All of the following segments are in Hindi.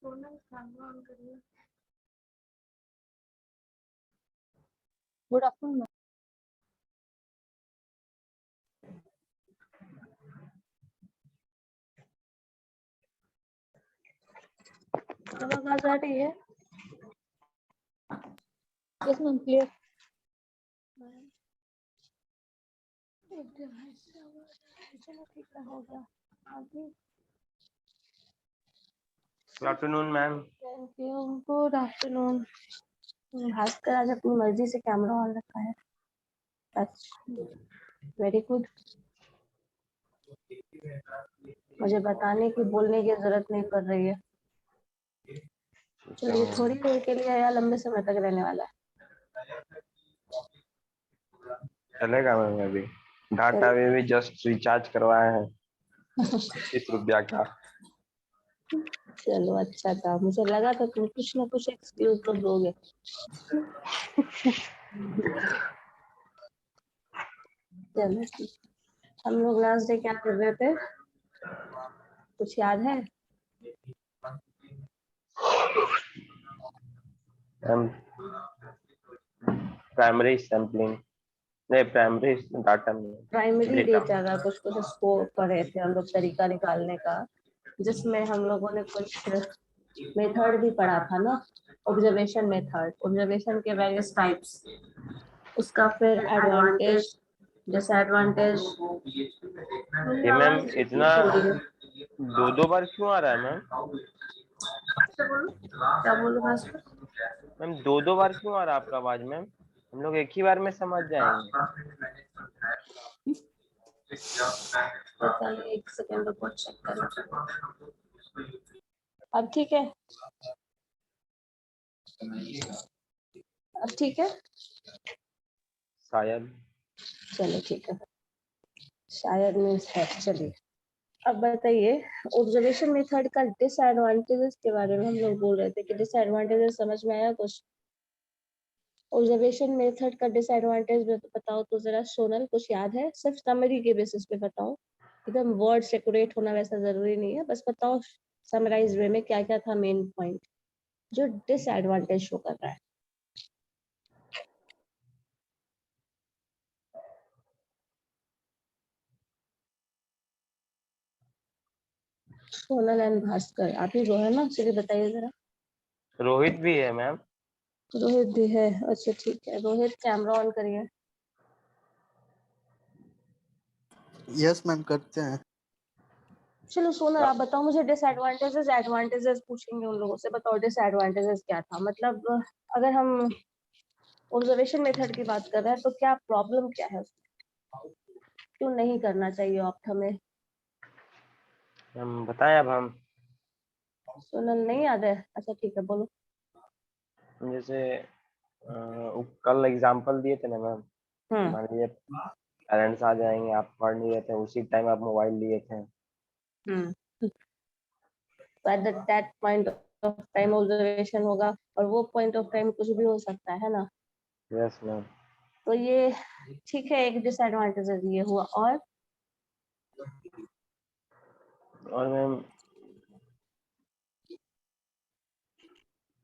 Good afternoon. आवाज आ रही है? Yes ma'am, clear. चलो ठीक है, हो गया। अभी good afternoon ma'am. Thank you. Good afternoon. Bhaskar आज अपनी मर्जी से कैमरा ऑन रखा है। Very good. मुझे बताने की, बोलने की जरूरत नहीं पड़ रही है। चलिए, थोड़ी देर के लिए या लंबे समय तक रहने वाला है? चलेगा मैम। अभी डाटा भी जस्ट रिचार्ज करवाए हैं 30 रुपया का। चलो अच्छा था, मुझे लगा था तुम कुछ ना कुछ एक्सक्यूज तो दोगे। चलो ठीक। हम लोग लास्ट डे क्या कर रहे थे, कुछ याद है? प्राइमरी सैम्पलिंग, नहीं प्राइमरी डाटा में प्राइमरी डेटा का कुछ स्कोर पढ़े थे हम लोग, तरीका निकालने का, जिसमें हम लोगों ने कुछ मेथड भी पढ़ा था ना, ऑब्जर्वेशन मेथड, ऑब्जर्वेशन के वेरियस टाइप्स, उसका फिर एडवांटेज, डिसएडवांटेज। ये मैम इतना 2 बार क्यों आ रहा है मैम? क्या बोलो भास्कर? मैम 2 बार क्यों आ रहा है आपका आवाज मैम? हम लोग एक ही बार में समझ जाएंगे। एक सेकंड रुको, चेक करो। अब ठीक है? अब ठीक है शायद। चलो ठीक है, शायद मीन्स है। चलिए अब बताइए, ऑब्जर्वेशन मेथड का डिसएडवांटेजेस के बारे में हम लोग बोल रहे थे कि डिसएडवांटेजेस समझ में आया कुछ? ऑब्जर्वेशन मेथड का डिसएडवांटेज बताओ तो जरा सोनल, कुछ याद है? सिर्फ समरी के बेसिस पे बताओ, एकदम वर्ड सेकुरेट होना वैसा जरूरी नहीं है, बस बताओ समराइज वे में क्या क्या था मेन पॉइंट जो डिसएडवांटेज शो कर रहा है। सोनल एंड भास्कर, आप ही जो है ना, चलिए बताइए जरा। रोहित भी है मैम। रोहित भी है, अच्छा ठीक है। रोहित कैमरा ऑन करिए। यस मैम, करते हैं। चलो सोनल आप बताओ मुझे, डिसएडवांटेजेस एडवांटेजेस पूछेंगे उन लोगों से, बताओ डिसएडवांटेजेस क्या था, मतलब अगर हम ऑब्जर्वेशन मेथड की बात कर रहे हैं तो क्या प्रॉब्लम क्या है उसमें, क्यों नहीं करना चाहिए ऑप्ट हमें? हम बताएं अब हम। सोनल नहीं याद है? अच्छा ठीक है, बोलो। जैसे कल एग्जांपल दिए थे ना मैम, मान लीजिए पेरेंट्स आ जाएंगे, आप पढ़ नहीं रहे थे, उसी टाइम आप मोबाइल लिए थे। At that point of time observation होगा, और वो पॉइंट ऑफ टाइम कुछ भी हो सकता है ना। Yes ma'am. तो ये ठीक है, एक डिसएडवांटेज ये हुआ। और मैम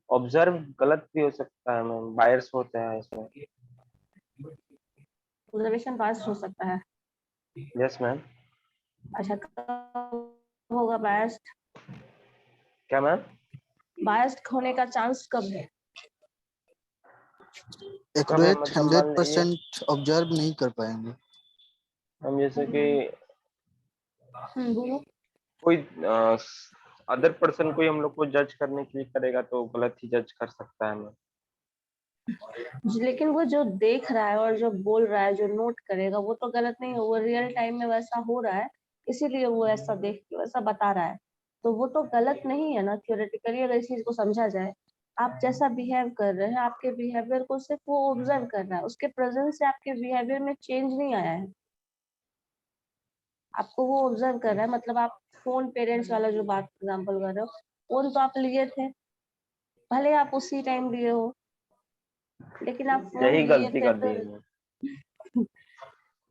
ऑब्जर्व गलत भी हो सकता है मैम, बायर्स होते हैं इसमें। ऑब्जर्वेशन बायस्ड हो सकता है? Yes ma'am. अच्छा, कब होगा बायस्ड? क्या मैम? बायस्ड होने का चांस कब है? एक्यूरेट मतलब मान लीजिए 100% ऑब्जर्व नहीं कर पाएंगे हम, जैसे कि बोलो। कोई अदर पर्सन कोई हम लोग को जज करने के लिए करेगा तो गलत ही जज कर सकता है मैम। लेकिन वो जो देख रहा है और जो बोल रहा है, जो नोट करेगा, वो तो गलत नहीं है, वो रियल टाइम में वैसा हो रहा है, इसीलिए वो ऐसा देख के वैसा बता रहा है, तो वो तो गलत नहीं है ना। थ्योरेटिकली अगर इस चीज को समझा जाए, आप जैसा बिहेव कर रहे हैं, आपके बिहेवियर को सिर्फ वो ऑब्जर्व कर रहा है, उसके प्रेजेंस से आपके बिहेवियर में चेंज नहीं आया है, आपको वो ऑब्जर्व कर रहा है। मतलब आप फोन, पेरेंट्स वाला जो बात एग्जाम्पल कर रहे हो, फोन तो आप लिए थे, भले आप उसी टाइम लिए हो, लेकिन आप फोन यही लिए गलती थे कर दी है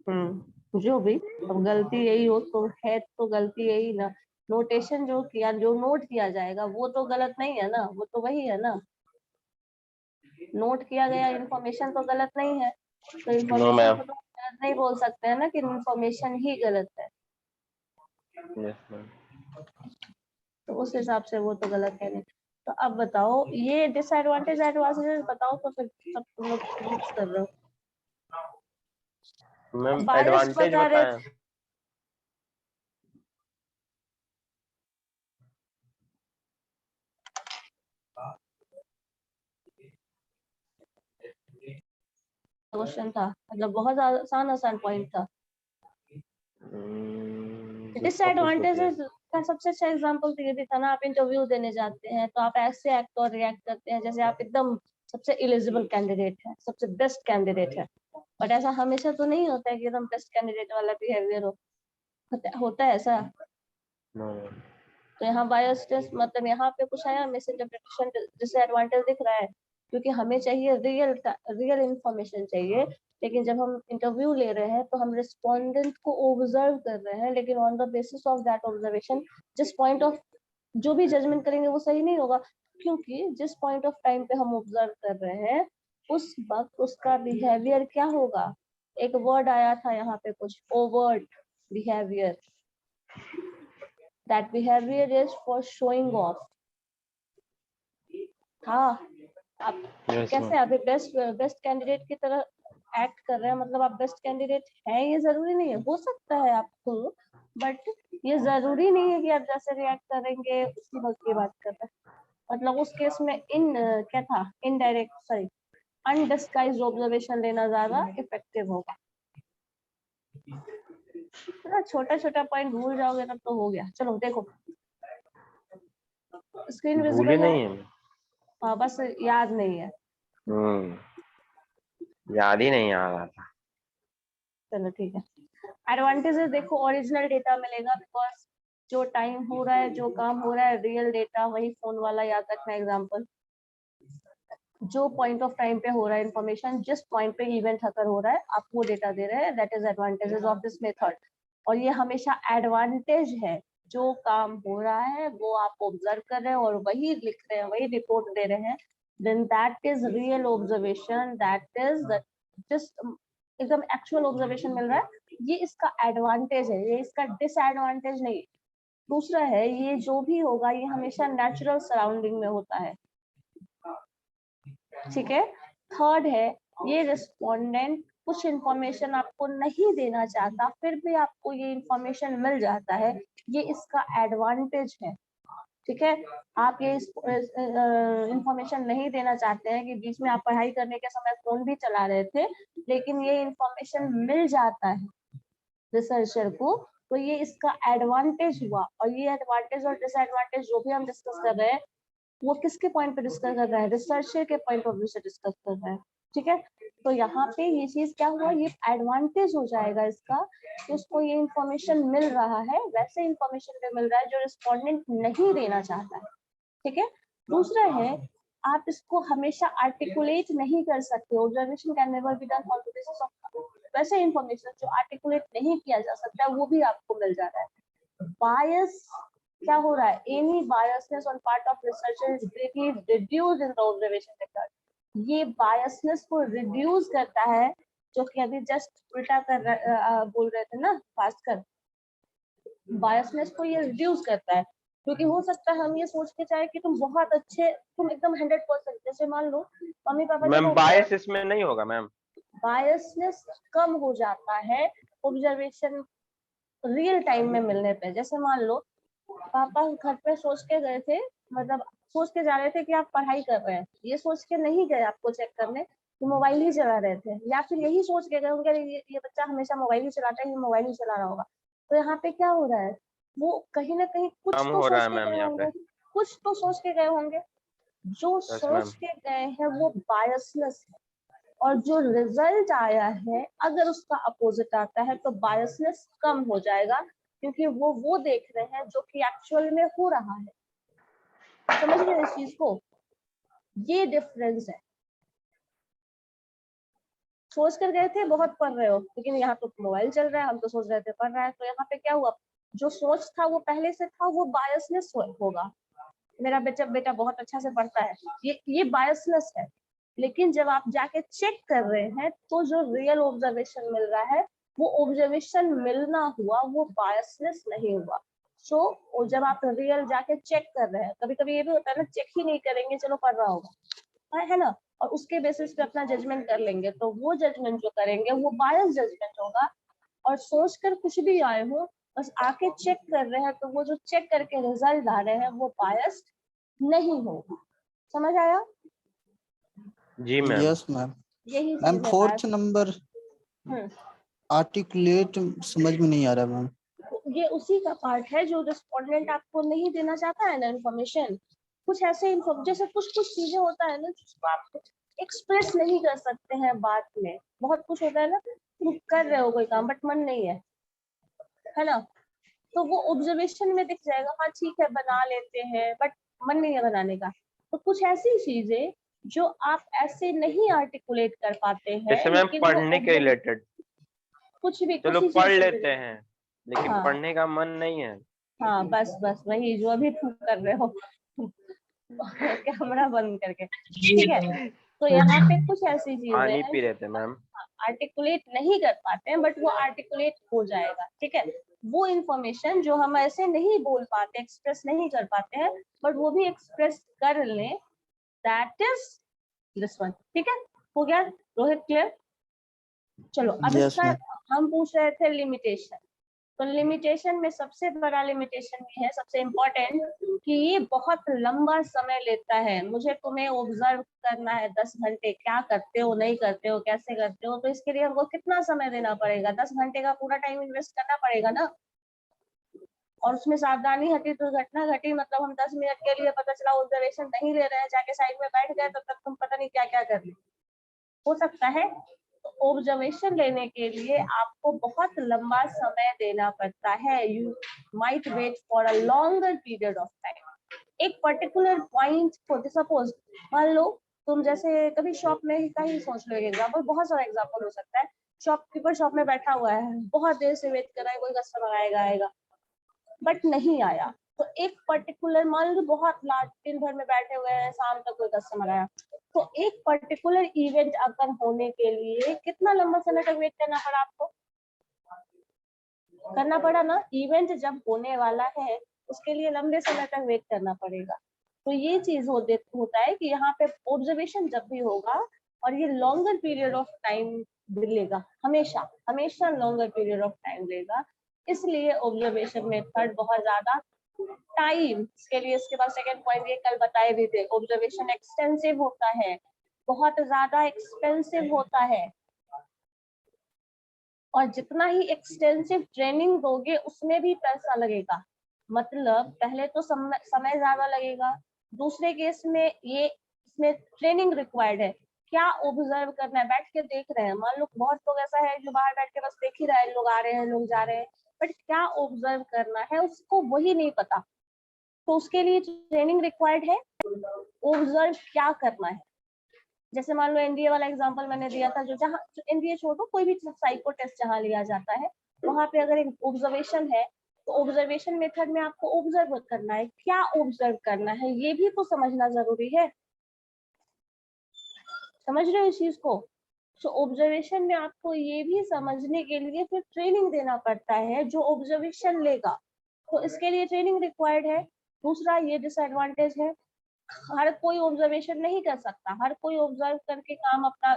मैम। जो भी, अब गलती यही हो तो है, तो गलती यही ना, नोटेशन जो किया, जो नोट किया जाएगा वो तो गलत नहीं है ना, वो तो वही है ना, नोट किया गया इंफॉर्मेशन तो गलत नहीं है, तो नो इंफॉर्मेशन मैम। को तो गलत नहीं बोल सकते हैं ना कि इंफॉर्मेशन ही गलत है, यस मैम। तो उस हिसाब से वो तो गलत है नहीं। तो अब बताओ ये डिसएडवांटेज एडवांटेज बताओ, तो फिर सब तुम लोग मिक्स कर रहे हो। मैम बायस एडवांटेज बता रहे बताएं। थे, क्वेश्चन था, मतलब बहुत आसान आसान पॉइंट था। जिसका कुछ डिसएडवांटेजेस का सबसे अच्छा एग्जांपल तो ये भी था ना, आप इंटरव्यू देने जाते हैं तो आप ऐसे एक्ट और रिएक्ट करते हैं जैसे आप एकदम सबसे एलिजिबल कैंडिडेट है, सबसे बेस्ट कैंडिडेट है, बट ऐसा हमेशा तो नहीं होता है कि एकदम बेस्ट कैंडिडेट वाला बिहेवियर होता है ऐसा। नो। तो यहाँ बायस मतलब यहाँ पे कुछ आया मिस इंटरप्रिटेशन, डिसएडवांटेज दिख रहा है, क्योंकि हमें चाहिए रियल इंफॉर्मेशन चाहिए, लेकिन जब हम इंटरव्यू ले रहे हैं तो हम रिस्पोंडेंट को ऑब्जर्व कर रहे हैं, लेकिन on the basis of that observation जिस पॉइंट ऑफ जो भी जजमेंट करेंगे वो सही नहीं होगा, क्योंकि जिस पॉइंट ऑफ टाइम पे हम ऑब्जर्व कर रहे हैं उस वक्त उसका बिहेवियर क्या होगा। एक वर्ड आया था यहाँ पे कुछ, overt behaviour, that behavior is for showing off। हाँ, आप यस कैसे मैम। अभी बेस्ट कैंडिडेट की तरह एक्ट कर रहे हैं, मतलब आप बेस्ट कैंडिडेट हैं ये जरूरी नहीं है, हो सकता है आपको, बट ये जरूरी नहीं है कि आप जैसे रिएक्ट करेंगे उसी वक्त की बात कर रहे हैं। मतलब उस केस में क्या था, इनडायरेक्ट सॉरी अनडिस्गाइज्ड ऑब्जर्वेशन लेना ज्यादा इफेक्टिव होगा। छोटा छोटा पॉइंट भूल जाओगे तब तो हो गया। चलो देखो स्क्रीन भूले विजिबल है, नहीं है। हाँ बस याद नहीं है। याद ही नहीं आ रहा था। चलो ठीक है। एडवांटेजेस देखो, ओरिजिनल डेटा मिलेगा, बिकॉज जो टाइम हो रहा है, जो काम हो रहा है, रियल डेटा, वही फोन वाला याद रखना एग्जांपल, जो पॉइंट ऑफ टाइम पे हो रहा है इन्फॉर्मेशन, जिस पॉइंट पे इवेंट अकर हो रहा है आप वो डेटा दे रहे हैं, that is advantages of this method. और ये हमेशा एडवांटेज है, जो काम हो रहा है वो आप ऑब्जर्व कर रहे हैं और वही लिख रहे हैं, वही रिपोर्ट दे रहे हैं, then that is real observation, that is just एकदम एक्चुअल ऑब्जर्वेशन मिल रहा है, ये इसका एडवांटेज है, ये इसका डिसएडवांटेज नहीं। दूसरा है ये जो भी होगा ये हमेशा नेचुरल सराउंडिंग में होता है, ठीक है। थर्ड है ये रिस्पोंडेंट कुछ इंफॉर्मेशन आपको नहीं देना चाहता, फिर भी आपको ये इंफॉर्मेशन मिल जाता है, ये इसका एडवांटेज है, ठीक है। आप ये इंफॉर्मेशन नहीं देना चाहते हैं कि बीच में आप पढ़ाई करने के समय फोन भी चला रहे थे, लेकिन ये इंफॉर्मेशन मिल जाता है रिसर्चर को, तो ये इसका एडवांटेज हुआ। और ये एडवांटेज और डिसएडवांटेज जो भी हम डिस्कस कर रहे हैं वो किसके पॉइंट पे डिस्कस कर रहा है, रिसर्चर के पॉइंट ऑफ व्यू से डिस्कस कर रहा है, ठीक है। तो यहाँ पे ये चीज क्या हुआ, ये एडवांटेज हो जाएगा इसका कि उसको ये इंफॉर्मेशन मिल रहा है, वैसे इंफॉर्मेशन पे मिल रहा है जो रिस्पोंडेंट नहीं देना चाहता है, ठीक है। दूसरा है आप इसको हमेशा आर्टिकुलेट नहीं कर सकते, observation can never be done on the basis of वैसे इंफॉर्मेशन जो आर्टिकुलेट नहीं किया जा सकता वो भी आपको मिल जा रहा है। बायस क्या हो रहा है, any biasness on part of researcher is greatly reduced in the observation method, ये बायसनेस को रिड्यूस करता है, जो कि अभी जस्ट उल्टा बोल रहे थे ना फास्ट कर, बायसनेस को ये रिड्यूस करता है, क्योंकि हो सकता है हम ये सोच के चाहे कि तुम बहुत अच्छे, तुम एकदम 100%, जैसे मान लो मम्मी पापा मैम बायस इसमें नहीं होगा मैम, बायसनेस कम हो जाता है ऑब्जर्वेशन रियल टाइम में मिलने पे। जैसे मान लो पापा घर पे सोच के गए थे, मतलब सोच के जा रहे थे कि आप पढ़ाई कर रहे हैं, ये सोच के नहीं गए आपको चेक करने, तो मोबाइल ही चला रहे थे, या फिर यही सोच के गए होंगे ये बच्चा हमेशा मोबाइल ही चलाता है, ये मोबाइल ही चला रहा होगा। तो यहाँ पे क्या हो रहा है, वो कहीं ना कहीं कुछ कम तो हो रहा सोच है के मैम गए यहाँ पे। होंगे, कुछ तो सोच के गए होंगे, जो यस मैम। सोच के गए हैं वो बायसनेस है, और जो रिजल्ट आया है अगर उसका अपोजिट आता है तो बायसनेस कम हो जाएगा, क्योंकि वो देख रहे हैं जो कि एक्चुअल में हो रहा है। समझ गए इस चीज को, ये डिफरेंस है। सोच कर गए थे बहुत पढ़ रहे हो, लेकिन यहाँ तो मोबाइल चल रहा है, हम तो सोच रहे थे पढ़ रहा है, तो यहाँ पे क्या हुआ, जो सोच था वो पहले से था, वो बायसनेस होगा। मेरा बेटा बहुत अच्छा से पढ़ता है, ये बायसनेस है। लेकिन जब आप जाके चेक कर रहे हैं तो जो रियल ऑब्जर्वेशन मिल रहा है, वो ऑब्जर्वेशन मिलना हुआ, वो बायसनेस नहीं हुआ। सो जब आप रियल जाके चेक कर रहे हैं, कभी कभी ये भी होता है ना, चेक ही नहीं करेंगे, चलो पढ़ रहा होगा, है ना, और उसके बेसिस पे अपना जजमेंट कर लेंगे, तो वो जजमेंट जो करेंगे वो बायस जजमेंट होगा। और सोच कर कुछ भी आए हो, बस आके चेक कर रहे हैं, तो वो जो चेक करके रिजल्ट आ रहे हैं वो बायस्ड नहीं होगा। समझ आया? जी मैम। Yes ma'am. यही मैम चीज है फोर्थ नंबर आर्टिकुलेट समझ में नहीं आ रहा मैम। ये उसी का पार्ट है जो रिस्पोंडेंट आपको नहीं देना चाहता है ना इन्फॉर्मेशन। कुछ ऐसे जैसे कुछ चीजें होता है ना जिसको आप एक्सप्रेस नहीं कर सकते हैं बात में। बहुत कुछ होता है ना, तुम कर रहे हो कोई काम बट मन नहीं है ना, तो वो ऑब्जर्वेशन में दिख जाएगा, हाँ ठीक है बना लेते हैं बट मन नहीं है बनाने का। तो कुछ ऐसी चीजें जो आप ऐसे नहीं आर्टिकुलेट कर पाते हैं, जैसे मैम लेकिन पढ़ने के रिलेटेड, कुछ भी चलो किसी पढ़ चीज से लेते हैं लेकिन हाँ पढ़ने का मन नहीं है। हाँ, बस वही जो अभी तुम कर रहे हो कैमरा बंद करके, ठीक है। तो यहाँ पे कुछ ऐसी चीजें पानी हैं पी रहे थे मैम। आर्टिकुलेट नहीं कर पाते हैं, बट वो आर्टिकुलेट हो जाएगा, ठीक है। वो इंफॉर्मेशन जो हम ऐसे नहीं बोल पाते, एक्सप्रेस नहीं कर पाते हैं, बट वो भी एक्सप्रेस कर लें, दैट इज दिस वन। ठीक है, हो गया रोहित, क्लियर? चलो अब यस इसका मैम। हम पूछ रहे थे लिमिटेशन। तो लिमिटेशन में सबसे बड़ा लिमिटेशन ये है, सबसे इम्पोर्टेंट, कि ये बहुत लंबा समय लेता है। मुझे तुम्हें ऑब्जर्व करना है 10 घंटे, क्या करते हो, नहीं करते हो, कैसे करते हो, तो इसके लिए हमको कितना समय देना पड़ेगा? 10 घंटे का पूरा टाइम इन्वेस्ट करना पड़ेगा ना। और उसमें सावधानी हटी दुर्घटना घटी, मतलब हम 10 मिनट के लिए पता चला ऑब्जर्वेशन नहीं ले रहे हैं, जाके साइड में बैठ गए, तब तक तुम पता नहीं क्या क्या कर रहे हो सकता है। ऑब्जर्वेशन लेने के लिए आपको बहुत लंबा समय देना पड़ता है। You might wait for a longer period of time. एक पर्टिकुलर पॉइंट को, सपोज मान लो तुम जैसे कभी शॉप में ही का ही सोच लो, एग्जाम्पल, बहुत सारा एग्जाम्पल हो सकता है। शॉपकीपर शॉप में बैठा हुआ है, बहुत देर से वेट कर रहा है, कोई कस्टमर आएगा बट नहीं आया। तो एक पर्टिकुलर, मान लो बहुत लास्ट दिन भर में बैठे हुए हैं, शाम तक कोई कस्टमर आया, तो एक पर्टिकुलर इवेंट अगर होने के लिए कितना लंबा समय तक वेट करना पड़ा आपको? करना पड़ा ना। इवेंट जब होने वाला है उसके लिए लंबे समय तक वेट करना पड़ेगा। तो ये चीज होता है कि यहाँ पे ऑब्जर्वेशन जब भी होगा और ये लॉन्गर पीरियड ऑफ टाइम लेगा, हमेशा हमेशा लॉन्गर पीरियड ऑफ टाइम लेगा। इसलिए ऑब्जर्वेशन मेथड बहुत ज्यादा टाइम के लिए, इसके बाद सेकेंड पॉइंट ये कल बताए भी थे, ऑब्जर्वेशन एक्सटेंसिव होता है, बहुत ज्यादा एक्सपेंसिव होता है। और जितना ही एक्सटेंसिव ट्रेनिंग दोगे उसमें भी पैसा लगेगा। मतलब पहले तो समय ज्यादा लगेगा, दूसरे केस में ये इसमें ट्रेनिंग रिक्वायर्ड है। क्या ऑब्जर्व करना है? बैठ के देख रहे हैं, मान लो बहुत लोग ऐसा है जो बाहर बैठ के बस देख ही रहा है, लोग आ रहे हैं लोग जा रहे हैं, बट क्या ऑब्जर्व करना है उसको वही नहीं पता। तो उसके लिए ट्रेनिंग रिक्वायर्ड है, ऑब्जर्व क्या करना है। जैसे मान लो एनडीए वाला एग्जांपल मैंने दिया था, जो जहाँ एनडीए छोड़ो, कोई भी साइको टेस्ट जहाँ लिया जाता है, वहां पे अगर एक ऑब्जर्वेशन है, तो ऑब्जर्वेशन मेथड में आपको ऑब्जर्व करना है, क्या ऑब्जर्व करना है ये भी तो समझना जरूरी है। समझ रहे हो इस चीज को? तो ऑब्जर्वेशन में आपको ये भी समझने के लिए फिर ट्रेनिंग देना पड़ता है जो ऑब्जर्वेशन लेगा, तो इसके लिए ट्रेनिंग रिक्वायर्ड है। दूसरा ये डिसएडवांटेज है, हर कोई ऑब्जर्वेशन नहीं कर सकता, हर कोई ऑब्जर्व करके काम अपना,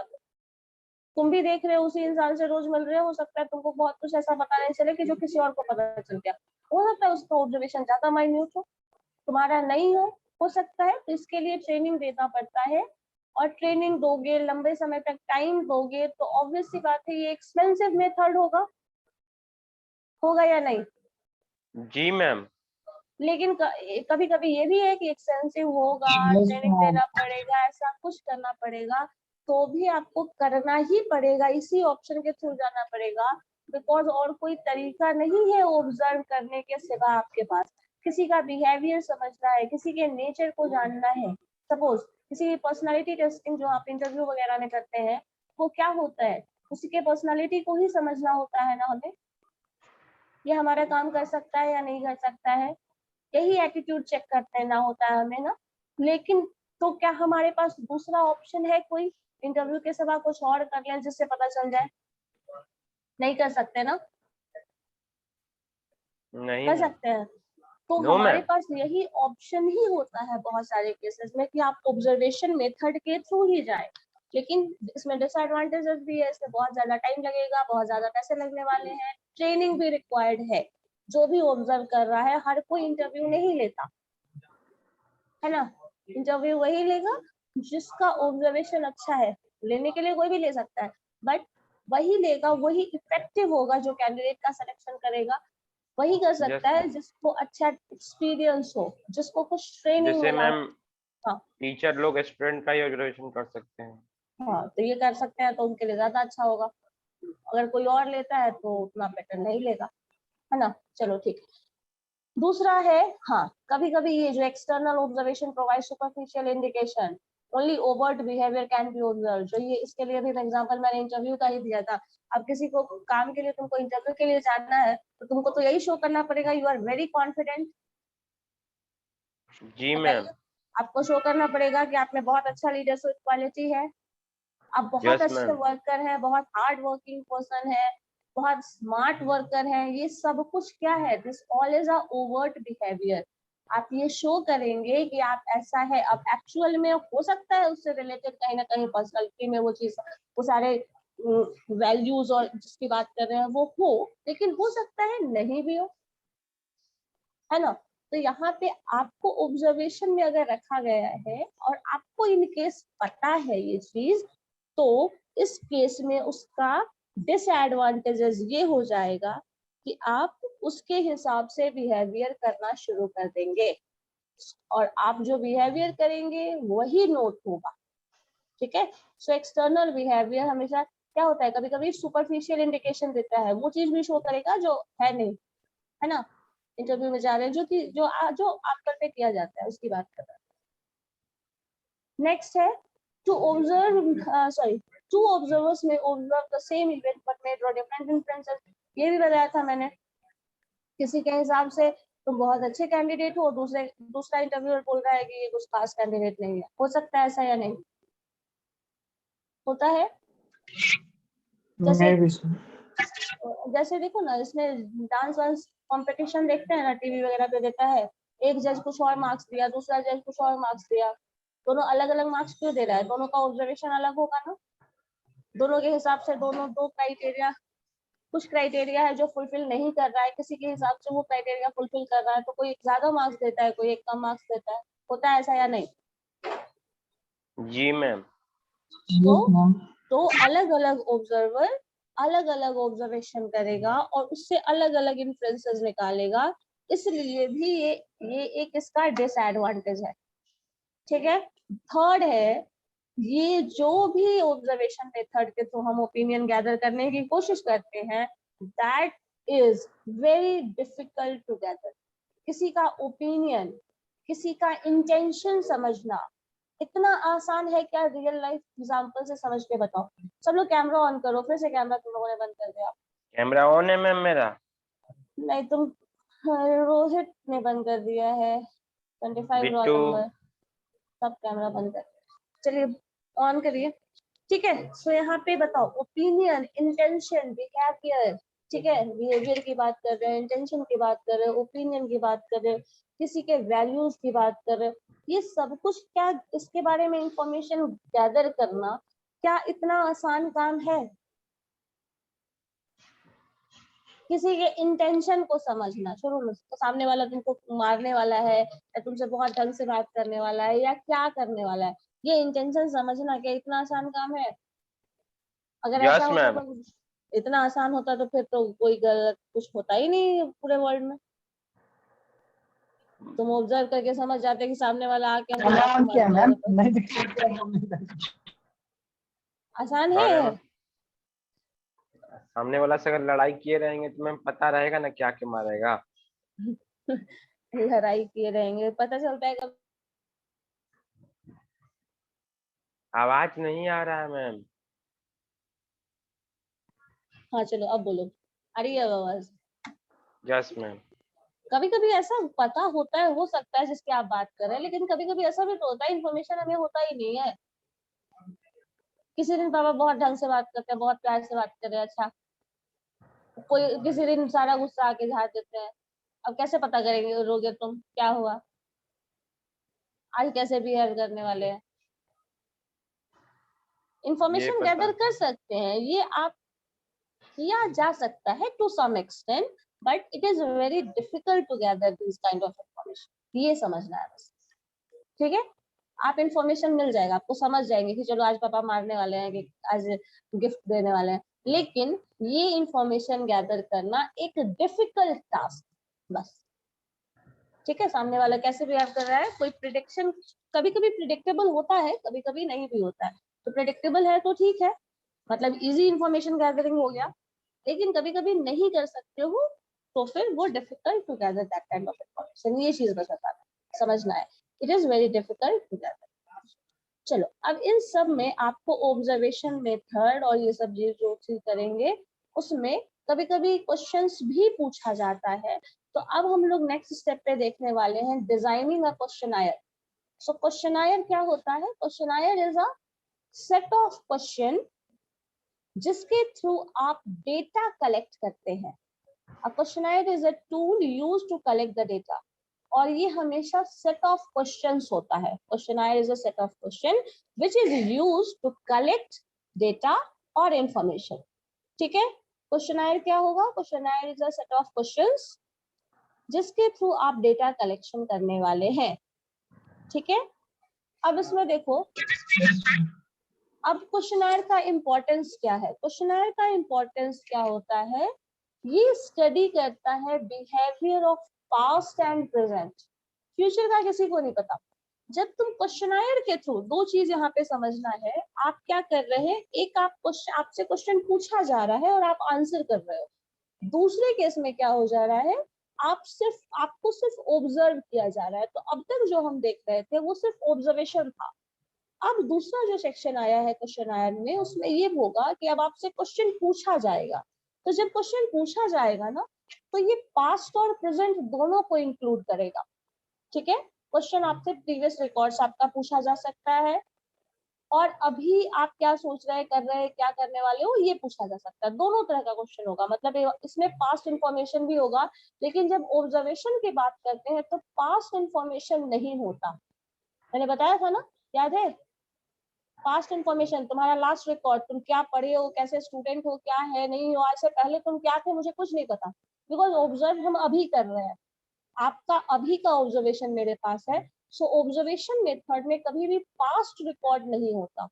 तुम भी देख रहे हो उसी इंसान से रोज मिल रहे हो सकता है तुमको बहुत कुछ ऐसा पता नहीं चले कि जो किसी और को पता चल गया, हो सकता है उसका ऑब्जर्वेशन ज्यादा माइन्यूट हो, तुम्हारा नहीं हो सकता है। तो इसके लिए ट्रेनिंग देना पड़ता है, और ट्रेनिंग दोगे, लंबे समय तक टाइम दोगे, तो ऑब्वियस सी बात है ये एक्सपेंसिव मेथड होगा या नहीं? जी मैम। लेकिन कभी कभी ये भी है कि एक्सपेंसिव होगा, ट्रेनिंग देना पड़ेगा, ऐसा कुछ करना पड़ेगा, तो भी आपको करना ही पड़ेगा, इसी ऑप्शन के थ्रू जाना पड़ेगा, बिकॉज और कोई तरीका नहीं है ऑब्जर्व करने के सिवा आपके पास। किसी का बिहेवियर समझना है, किसी के नेचर को जानना है। सपोज किसी की पर्सनालिटी टेस्टिंग जो आप इंटरव्यू वगैरह में करते हैं, वो क्या होता है, उसी के पर्सनालिटी को ही समझना होता है ना हमें। ये हमारा काम कर सकता है या नहीं कर सकता है, यही एटीट्यूड चेक करना होता है हमें ना। लेकिन तो क्या हमारे पास दूसरा ऑप्शन है कोई, इंटरव्यू के सिवा कुछ और कर लें जिससे पता चल जाए? नहीं कर सकते ना, नहीं कर मैम, सकते हैं। तो नो हमारे मैम। पास यही ऑप्शन ही होता है बहुत सारे केसेस में कि आप ऑब्जर्वेशन मेथड के थ्रू ही जाए। लेकिन इसमें डिसएडवांटेजेस भी है, इसमें बहुत ज्यादा टाइम लगेगा, बहुत ज्यादा पैसे लगने वाले हैं, ट्रेनिंग भी रिक्वायर्ड है। जो भी ऑब्जर्व कर रहा है, हर कोई इंटरव्यू नहीं लेता है ना। इंटरव्यू वही लेगा जिसका ऑब्जर्वेशन अच्छा है, लेने के लिए कोई भी ले सकता है, बट वही लेगा, वही इफेक्टिव होगा जो कैंडिडेट का सिलेक्शन करेगा, वही कर सकता यस है मैम। जिसको अच्छा एक्सपीरियंस हो, जिसको कुछ ट्रेनिंग जैसे मिला हो। मैम हाँ टीचर लोग स्टूडेंट का ही ऑब्जर्वेशन कर सकते हैं। हाँ, तो ये कर सकते हैं तो उनके लिए ज्यादा अच्छा होगा। अगर कोई और लेता है तो उतना बेटर नहीं लेगा, है ना। चलो ठीक है। दूसरा है, हाँ, कभी कभी ये जो external observation provide superficial indication, only overt behaviour can be observe. जो ये इसके लिए भी एग्जांपल मैंने इंटरव्यू का ही दिया था। अब किसी को काम के लिए, तुमको इंटरव्यू के लिए जाना है, तो तुमको तो यही शो करना पड़ेगा यू आर वेरी कॉन्फिडेंट। जी मैम। बताइए, आपको शो करना पड़ेगा कि आप में बहुत अच्छा लीडरशिप क्वालिटी है, आप बहुत यस अच्छे मैम। वर्कर हैं, बहुत हार्ड वर्किंग पर्सन है, बहुत स्मार्ट वर्कर हैं। ये सब कुछ क्या है, this all is a overt behaviour. आप ये शो करेंगे कि आप ऐसा है। अब एक्चुअल में हो सकता है उससे रिलेटेड कहीं ना कहीं पर्सनालिटी में वो चीज, वो सारे वैल्यूज और जिसकी बात कर रहे हैं वो हो, लेकिन हो सकता है नहीं भी हो, है ना। तो यहाँ पे आपको ऑब्जर्वेशन में अगर रखा गया है और आपको इन केस पता है ये चीज, तो इस केस में उसका डिसएडवांटेजेस ये हो जाएगा कि आप उसके हिसाब से बिहेवियर करना शुरू कर देंगे, और आप जो बिहेवियर करेंगे वही नोट होगा। ठीक है। सो एक्सटर्नल बिहेवियर हमेशा क्या होता है, कभी कभी सुपरफिशियल इंडिकेशन देता है, वो चीज भी शो करेगा जो है नहीं, है ना। इंटरव्यू में जा रहे हैं, जो आजकल पे किया जाता है उसकी बात कर रहे हैं। नेक्स्ट है to observe, sorry, to observers में observe the same event but made different influences. ये भी बताया था मैंने, किसी के हिसाब से तुम बहुत अच्छे कैंडिडेट हो, दूसरा इंटरव्यूअर बोल रहा है कि ये कुछ खास कैंडिडेट नहीं है। हो सकता है ऐसा या नहीं होता है। जैसे जैसे देखो ना, इसमें डांस वांस कंपटीशन देखते हैं ना, टीवी वगैरह पे देता है, एक जज कुछ और मार्क्स दिया, दूसरा जज कुछ और मार्क्स दिया, दोनों अलग अलग मार्क्स क्यों दे रहा है? दोनों का ऑब्जर्वेशन अलग होगा ना। दोनों के हिसाब से दोनों दो क्राइटेरिया, कुछ क्राइटेरिया है जो फुलफिल नहीं कर रहा है, किसी के हिसाब से वो क्राइटेरिया फुलफिल कर रहा है, तो कोई ज्यादा मार्क्स देता है, कोई एक कम मार्क्स देता है। होता है ऐसा या नहीं? जी मैम। तो अलग अलग ऑब्जर्वर अलग अलग ऑब्जर्वेशन करेगा और उससे अलग अलग इन्फ्लुएंसेस निकालेगा, इसलिए भी ये एक इसका डिसएडवांटेज है। ठीक है। थर्ड है, ये जो भी ऑब्जर्वेशन मेथड के थ्रू हम ओपिनियन गैदर करने की कोशिश करते हैं, that is very difficult to gather. किसी का ओपिनियन, किसी का इंटेंशन समझना इतना आसान है क्या? रियल लाइफ एग्जांपल से समझ के बताओ। सब लोग कैमरा ऑन करो, फिर से कैमरा तुम लोगों ने बंद कर दिया। कैमरा ऑन है मैम मेरा। नहीं, तुम, रोहित ने बंद कर दिया है, 25 रोल बिट्टू। नंबर, सब कैमरा बंद कर। चलिए ऑन करिए। ठीक है। सो यहाँ पे बताओ, ओपिनियन, इंटेंशन, बिहेवियर। ठीक है, बिहेवियर की बात कर रहे हैं, इंटेंशन की बात कर रहे हैं, ओपिनियन की बात कर रहे हैं, किसी के वैल्यूज की बात कर रहे हैं। ये सब कुछ क्या, इसके बारे में इंफॉर्मेशन गैदर करना क्या इतना आसान काम है? किसी के इंटेंशन को समझना, छोड़ो ना, तो सामने वाला तुमको मारने वाला है या तुमसे बहुत ढंग से बात करने वाला है या क्या करने वाला है, ये इंटेंशन समझना क्या इतना आसान काम है? अगर ऐसा यस होता मैम। तो, इतना आसान होता तो फिर तो कोई गलत कुछ होता ही नहीं पूरे वर्ल्ड में। तुम ऑब्जर्व करके समझ जाते कि सामने वाला आके हमको लात मारने वाला, तो आसान है। अरे मैम, सामने वाला से अगर लड़ाई किए रहेंगे तो मैम पता रहेगा ना क्या क्या मारेगा। लड़ाई किए रहेंगे पता चलता है कब। आवाज नहीं आ रहा है मैम। हाँ चलो अब बोलो, आ रही है आवाज? Yes ma'am. कभी कभी ऐसा पता होता है, हो सकता है जिसकी आप बात कर रहे हैं, लेकिन कभी कभी ऐसा भी तो होता है इन्फॉर्मेशन हमें होता ही नहीं है। किसी दिन पापा बहुत ढंग से बात करते हैं, बहुत प्यार से बात कर रहे हैं, अच्छा, कोई किसी दिन सारा गुस्सा आके झाड़ देते हैं। अब कैसे पता करेंगे रोगे तुम क्या हुआ, आज कैसे बिहेव करने वाले हैं। ये इंफॉर्मेशन पता गैदर कर सकते हैं, ये आप किया जा सकता है to some extent, but it is very difficult to gather this kind of information, ये समझना है बस। ठीक है, आप इंफॉर्मेशन मिल जाएगा, आपको समझ जाएंगे कि चलो आज पापा मारने वाले हैं कि आज गिफ्ट देने वाले हैं, लेकिन ये इंफॉर्मेशन गैदर करना एक डिफिकल्ट टास्क बस। ठीक है, सामने वाला कैसे बिहेव कर रहा है, कोई प्रिडिक्शन कभी कभी प्रिडिक्टेबल होता है, कभी कभी नहीं भी होता है। तो प्रिडिक्टेबल है तो ठीक है, मतलब इजी इंफॉर्मेशन गैदरिंग हो गया, लेकिन कभी कभी नहीं कर सकते हो तो फिर वो difficult to gather that kind of information, ये चीज बस बताना है, समझना है, it is very difficult to gather. चलो, अब इन सब में आपको ऑब्जर्वेशन मेथड और ये सब जो चीज करेंगे उसमें कभी कभी क्वेश्चंस भी पूछा जाता है। तो अब हम लोग नेक्स्ट स्टेप पे देखने वाले हैं designing a questionnaire. So questionnaire क्या होता है, questionnaire is a set of question जिसके थ्रू आप डेटा कलेक्ट करते हैं। A questionnaire is a tool used to collect the data, और ये हमेशा सेट ऑफ क्वेश्चंस होता है। Questionnaire is a set of question which is used to collect data और इंफॉर्मेशन। ठीक है, क्वेश्चनायर क्या होगा, questionnaire is a set of questions जिसके थ्रू आप डेटा कलेक्शन करने वाले हैं। ठीक है, अब इसमें देखो, अब क्वेश्चनायर का इंपॉर्टेंस क्या है, क्वेश्चनायर का इंपॉर्टेंस क्या होता है, ये स्टडी करता है behaviour of past and present. Future का किसी को नहीं पता। जब तुम क्वेश्चनायर के थ्रू, दो चीज यहाँ पे समझना है, आप क्या कर रहे हैं, एक आपसे क्वेश्चन पूछा जा रहा है और आप आंसर कर रहे हो। दूसरे केस में क्या हो जा रहा है, आपको सिर्फ ऑब्जर्व किया जा रहा है। तो अब तक जो हम देख रहे थे वो सिर्फ ऑब्जर्वेशन था। अब दूसरा जो सेक्शन आया है क्वेश्चनायर में, उसमें ये होगा कि अब आपसे क्वेश्चन पूछा जाएगा। तो जब क्वेश्चन पूछा जाएगा ना, तो ये पास्ट और प्रेजेंट दोनों को इंक्लूड करेगा। ठीक है, क्वेश्चन आपसे प्रीवियस रिकॉर्ड्स आपका पूछा जा सकता है, और अभी आप क्या सोच रहे हैं, कर रहे हैं, क्या करने वाले हो, ये पूछा जा सकता है। दोनों तरह का क्वेश्चन होगा, मतलब इसमें पास्ट इंफॉर्मेशन भी होगा, लेकिन जब ऑब्जर्वेशन की बात करते हैं तो पास्ट इंफॉर्मेशन नहीं होता। मैंने बताया था ना, याद है, पास्ट इंफॉर्मेशन, तुम्हारा लास्ट रिकॉर्ड, तुम क्या पढ़े हो, कैसे स्टूडेंट हो, क्या है नहीं हो, आज से पहले तुम क्या थे, मुझे कुछ नहीं पता, बिकॉज ऑब्जर्व हम अभी कर रहे हैं। आपका अभी का ऑब्जर्वेशन मेरे पास है। सो ऑब्जर्वेशन मेथड में कभी भी पास्ट रिकॉर्ड नहीं होता।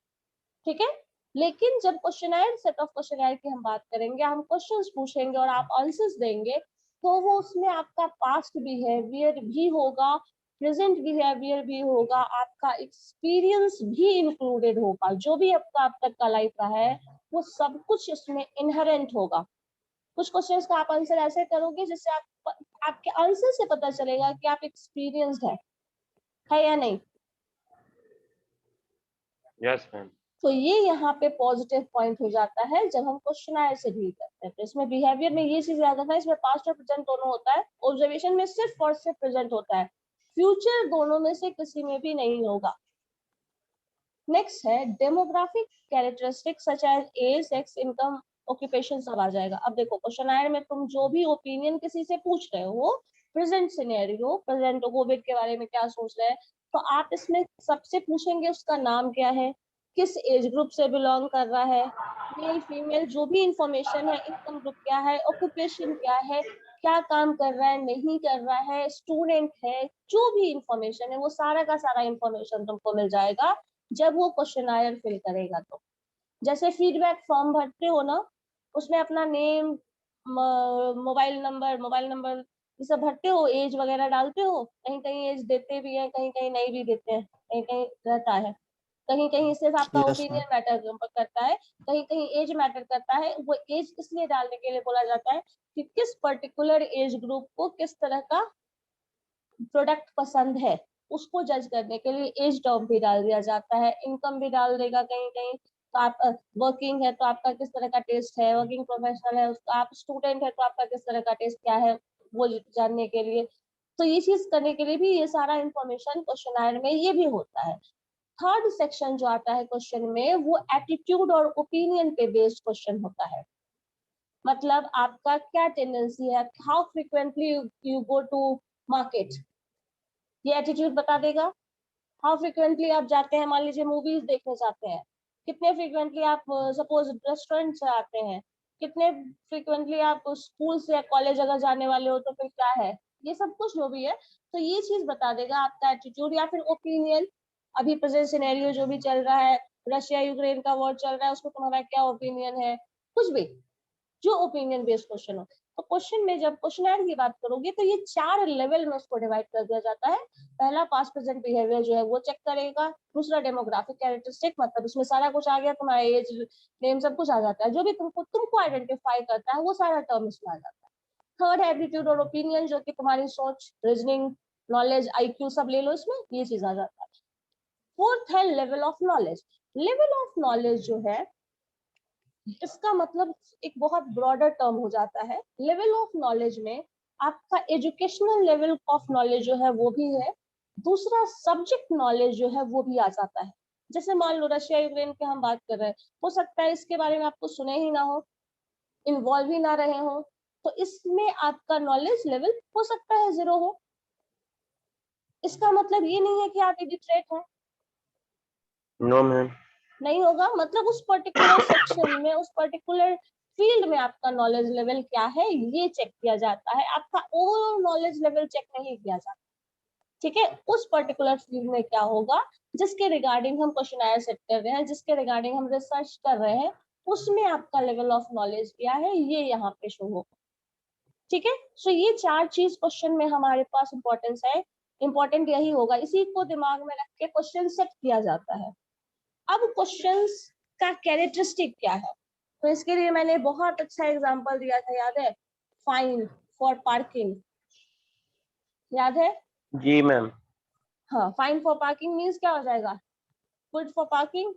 ठीक है, लेकिन जब क्वेश्चनायर, सेट ऑफ क्वेश्चनायर की हम बात करेंगे, हम क्वेश्चंस पूछेंगे और आप आंसर्स देंगे, तो वो उसमें आपका पास्ट बिहेवियर भी होगा, प्रेजेंट बिहेवियर भी होगा, आपका एक्सपीरियंस भी इंक्लूडेड होगा। जो भी आपका अब तक का लाइफ रहा है वो सब कुछ इसमें इनहेरेंट होगा। कुछ क्वेश्चंस का आप आंसर ऐसे करोगे जिससे आपके आंसर से पता चलेगा कि आप एक्सपीरियंस्ड है या नहीं। Yes ma'am. तो ये यहाँ पे पॉजिटिव पॉइंट हो जाता है जब हम क्वेश्चनायर से डील करते हैं। तो इसमें बिहेवियर में ये चीज याद रखना, इसमें पास्ट और प्रेजेंट दोनों होता है, ऑब्जर्वेशन में सिर्फ और सिर्फ प्रेजेंट होता है, फ्यूचर दोनों में से किसी में भी नहीं होगा। नेक्स्ट है demographic characteristics such as age, sex, income, occupation, सब आ जाएगा। अब देखो, क्वेश्चनायर में तुम जो भी ओपिनियन किसी से पूछ रहे हो वो प्रेजेंट सिनेरियो, प्रेजेंट कोविड के बारे में क्या सोच रहे हैं, तो आप इसमें सबसे पूछेंगे उसका नाम क्या है, किस एज ग्रुप से बिलोंग कर रहा है, मेल फीमेल, जो भी इंफॉर्मेशन है, इनकम ग्रुप क्या है, ऑक्यूपेशन क्या है, क्या काम कर रहा है, नहीं कर रहा है, स्टूडेंट है, जो भी इंफॉर्मेशन है वो सारा का सारा इंफॉर्मेशन तुमको मिल जाएगा जब वो क्वेश्चनायर फिल करेगा। तो जैसे फीडबैक फॉर्म भरते हो ना, उसमें अपना नेम, मोबाइल नंबर ये सब भरते हो, एज वगैरह डालते हो, कहीं कहीं एज देते भी हैं, कहीं कहीं नहीं भी देते हैं, कहीं कहीं रहता है, कहीं कहीं सिर्फ आपका यस मैम। ओपिनियन मैटर करता है, कहीं कहीं एज मैटर करता है। वो एज इसलिए डालने के लिए बोला जाता है कि किस पर्टिकुलर एज ग्रुप को किस तरह का प्रोडक्ट पसंद है, उसको जज करने के लिए एज टर्म भी डाल दिया जाता है, इनकम भी डाल देगा कहीं कहीं। तो आप वर्किंग है तो आपका किस तरह का टेस्ट है, वर्किंग प्रोफेशनल है उसका, आप स्टूडेंट है तो आपका किस तरह का टेस्ट क्या है, वो जानने के लिए। तो ये चीज करने के लिए भी ये सारा इंफॉर्मेशन क्वेश्चनायर में ये भी होता है। थर्ड सेक्शन जो आता है क्वेश्चन में, वो एटीट्यूड और ओपिनियन पे बेस्ड क्वेश्चन होता है। मतलब आपका क्या टेंडेंसी है, how frequently you go to market, ये एटीट्यूड बता देगा। हाउ फ्रिक्वेंटली आप जाते हैं, मान लीजिए मूवीज देखने जाते हैं, कितने फ्रिक्वेंटली आप सपोज रेस्टोरेंट से आते हैं, कितने फ्रिक्वेंटली आप स्कूल से या कॉलेज अगर जाने वाले हो तो फिर क्या है, ये सब कुछ जो भी है, तो ये चीज बता देगा आपका एटीट्यूड या फिर ओपिनियन। अभी प्रेजेंट सिनेरियो जो भी चल रहा है, रशिया यूक्रेन का वॉर चल रहा है, उसको तुम्हारा क्या ओपिनियन है, कुछ भी जो ओपिनियन बेस्ड क्वेश्चन हो। तो क्वेश्चन में जब क्वेश्चनर की बात करोगे तो ये 4 लेवल में उसको डिवाइड कर दिया जाता है। पहला पास्ट प्रेजेंट बिहेवियर जो है वो चेक करेगा, दूसरा डेमोग्राफिक कैरेक्टरिस्टिक, मतलब उसमें सारा कुछ आ गया, तुम्हारा एज नेम सब कुछ आ जाता है, जो भी तुमको आइडेंटिफाई करता है वो सारा टर्म इसमें आ जाता है। थर्ड है एटीट्यूड और ओपिनियन, जो कि तुम्हारी सोच, रीजनिंग, नॉलेज, आईक्यू सब ले लो, इसमें ये चीज आ जाता है। फोर्थ है level of knowledge. Level of knowledge जो है, इसका मतलब एक बहुत ब्रॉडर टर्म हो जाता है। लेवल ऑफ नॉलेज में आपका एजुकेशनल लेवल ऑफ नॉलेज जो है वो भी है, दूसरा सब्जेक्ट नॉलेज जो है वो भी आ जाता है। जैसे मान लो रशिया यूक्रेन की हम बात कर रहे हैं, हो सकता है इसके बारे में आपको सुने ही ना हो, इन्वॉल्व ही ना रहे हो, तो इसमें आपका नॉलेज लेवल हो सकता है 0 हो। इसका मतलब ये नहीं है कि आप इलिटरेट हैं, नो मैम। नहीं होगा, मतलब उस पर्टिकुलर सेक्शन में, उस पर्टिकुलर फील्ड में आपका नॉलेज लेवल क्या है ये चेक किया जाता है, आपका ओवरऑल नॉलेज लेवल चेक नहीं किया जाता। ठीक है, उस पर्टिकुलर फील्ड में क्या होगा जिसके रिगार्डिंग हम क्वेश्चनायर सेट कर रहे हैं, जिसके रिगार्डिंग हम रिसर्च कर रहे हैं, उसमें आपका लेवल ऑफ नॉलेज क्या है ये यहाँ पे शो होगा। ठीक है, सो ये 4 चीज क्वेश्चन में हमारे पास इंपॉर्टेंस है, इंपॉर्टेंट यही होगा, इसी को दिमाग में रख के क्वेश्चन सेट किया जाता है। अब क्वेश्चंस का कैरेक्टरिस्टिक क्या है, तो इसके लिए मैंने बहुत अच्छा एग्जांपल दिया था, याद है, फाइन फॉर पार्किंग, याद है? जी मैम। हाँ, फाइन फॉर पार्किंग मींस क्या हो जाएगा, गुड फॉर पार्किंग,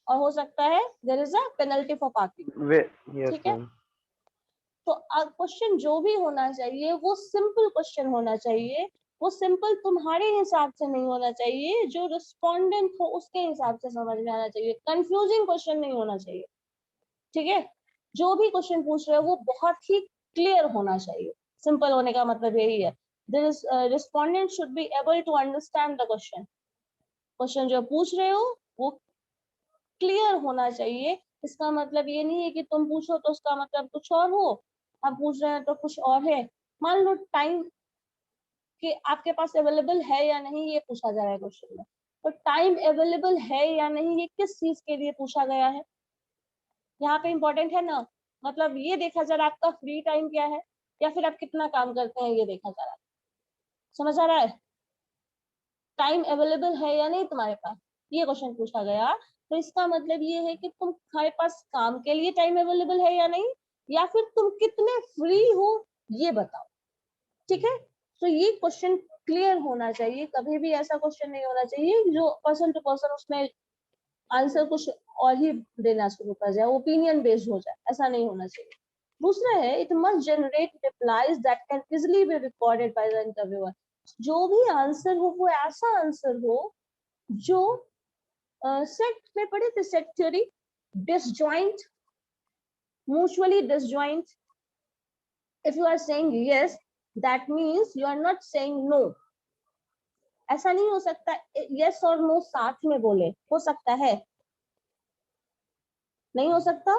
और हो सकता है there is a penalty for parking. Yes ठीक है, मैम। तो क्वेश्चन जो भी होना चाहिए वो सिंपल क्वेश्चन होना चाहिए, वो सिंपल तुम्हारे हिसाब से नहीं होना चाहिए, जो रिस्पोंडेंट हो उसके हिसाब से समझ में आना चाहिए, कंफ्यूजिंग क्वेश्चन नहीं होना चाहिए। ठीक है, जो भी क्वेश्चन पूछ रहे हो वो बहुत ही क्लियर होना चाहिए। सिंपल होने का मतलब यही है, this respondent should be able to understand the question. Question जो पूछ रहे हो वो क्लियर होना चाहिए। इसका मतलब ये नहीं है कि तुम पूछो तो उसका मतलब कुछ और हो, हम पूछ रहे हैं तो कुछ और है। मान लो टाइम कि आपके पास अवेलेबल है या नहीं ये पूछा जा रहा है क्वेश्चन में, तो टाइम अवेलेबल है या नहीं ये किस चीज के लिए पूछा गया है, यहाँ पे इंपॉर्टेंट है ना। मतलब ये देखा जा रहा है आपका फ्री टाइम क्या है, या फिर आप कितना काम करते हैं ये देखा जा रहा है। समझ आ रहा है, टाइम अवेलेबल है या नहीं तुम्हारे पास, ये क्वेश्चन पूछा गया, तो इसका मतलब ये है कि तुम्हारे पास काम के लिए टाइम अवेलेबल है या नहीं, या फिर तुम कितने फ्री हो ये बताओ। ठीक है, तो ये क्वेश्चन क्लियर होना चाहिए, कभी भी ऐसा क्वेश्चन नहीं होना चाहिए जो पर्सन टू पर्सन उसमें आंसर कुछ और ही देना शुरू कर जाए, ओपिनियन बेस्ड हो जाए, ऐसा नहीं होना चाहिए। दूसरा है, it must generate replies that can easily be recorded by the interviewer. जो भी आंसर हो वो ऐसा आंसर हो जो सेट में पढ़े थे, set theory, disjoint, mutually disjoint. If you are saying yes that means you are not saying no. ऐसा नहीं हो सकता यस और नो साथ में बोले, हो सकता है, नहीं हो सकता।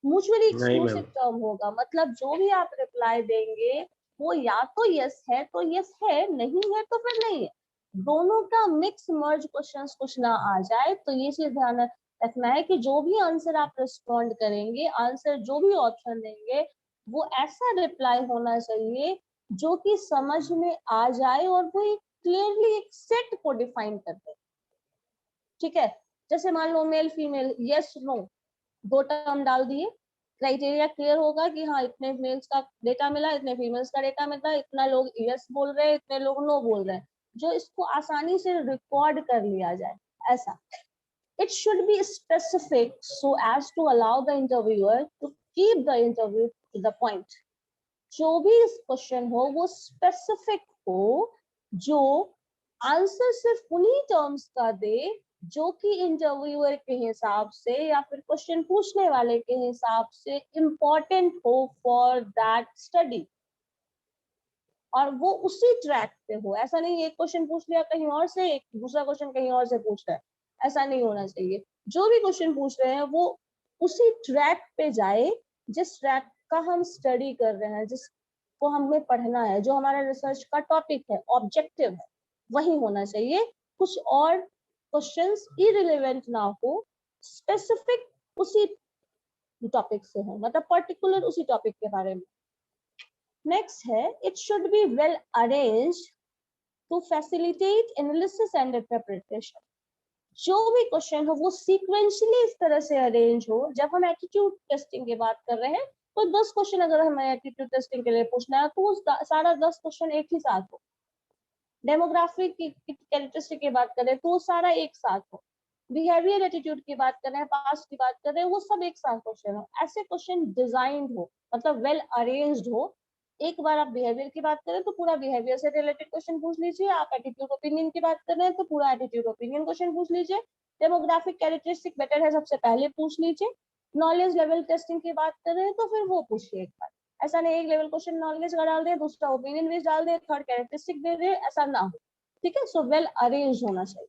म्यूचुअली नहीं एक्सक्लूसिव मैम। टर्म होगा, मतलब जो भी आप रिप्लाई देंगे वो या तो यस है तो यस है, नहीं है तो फिर नहीं है, दोनों का मिक्स मर्ज क्वेश्चंस कुछ ना आ जाए। तो ये चीज ध्यान रखना है कि जो भी आंसर आप रिस्पॉन्ड करेंगे, आंसर जो भी ऑप्शन देंगे, वो ऐसा रिप्लाई होना चाहिए जो कि समझ में आ जाए और वो एक क्लियरली एक सेट को डिफाइन कर दे। ठीक है, जैसे मान लो male female, yes no, 2 term डाल दिए, क्राइटेरिया क्लियर होगा कि हाँ इतने मेल्स का डेटा मिला, इतने फीमेल्स का डेटा मिला, इतना लोग यस बोल रहे हैं, इतने लोग नो बोल रहे हैं, जो इसको आसानी से रिकॉर्ड कर लिया जाए ऐसा। It should be specific so as to allow the interviewer to keep the interview to the point. जो भी क्वेश्चन हो वो स्पेसिफिक हो, जो आंसर सिर्फ उन्हीं टर्म्स का दे जो कि इंटरव्यूअर के हिसाब से या फिर क्वेश्चन पूछने वाले के हिसाब से इम्पोर्टेंट हो फॉर दैट स्टडी, और वो उसी ट्रैक पे हो। ऐसा नहीं एक क्वेश्चन पूछ लिया कहीं और से, एक दूसरा क्वेश्चन कहीं और से पूछ रहा है, ऐसा नहीं होना चाहिए। जो भी क्वेश्चन पूछ रहे हैं वो उसी ट्रैक पे जाए जिस ट्रैक का हम स्टडी कर रहे हैं, जिसको हमें पढ़ना है, जो हमारा रिसर्च का टॉपिक है, ऑब्जेक्टिव है, वही होना चाहिए। कुछ और क्वेश्चंस इररिलेवेंट ना हो, स्पेसिफिक उसी टॉपिक से हो, मतलब पर्टिकुलर उसी टॉपिक के बारे में। नेक्स्ट है, it should be well arranged to facilitate analysis and interpretation. जो भी क्वेश्चन हो वो सीक्वेंशियली इस तरह से अरेंज हो। जब हम एटीट्यूड टेस्टिंग की बात कर रहे हैं तो 10 क्वेश्चन अगर हमें एटीट्यूड टेस्टिंग के लिए पूछना है तो सारा 10 क्वेश्चन एक ही साथ हो। डेमोग्राफिक की कैरेक्टरिस्टिक की बात करें तो सारा एक साथ हो। बिहेवियर एटीट्यूड की बात कर रहे हैं, पास्ट की बात कर रहे हैं, वो सब एक साथ क्वेश्चन हो। ऐसे क्वेश्चन डिजाइंड हो, मतलब वेल अरेंज्ड हो। एक बार आप बिहेवियर की बात करें तो पूरा बिहेवियर से रिलेटेड क्वेश्चन पूछ लीजिए, आप एटीट्यूड ओपिनियन की बात कर रहे हैं तो पूरा एटीट्यूड ओपिनियन क्वेश्चन पूछ लीजिए, डेमोग्राफिक कैरेक्टरिस्टिक बेटर है सबसे पहले पूछ लीजिए, नॉलेज लेवल टेस्टिंग की बात कर रहे हैं तो फिर वो पूछिए एक बार। ऐसा नहीं एक लेवल क्वेश्चन नॉलेज का डाल दे, दूसरा ओपिनियन बेस्ड डाल दे, थर्ड कैरेक्टरिस्टिक दे दे, ऐसा ना हो। ठीक है, सो वेल अरेंज होना चाहिए।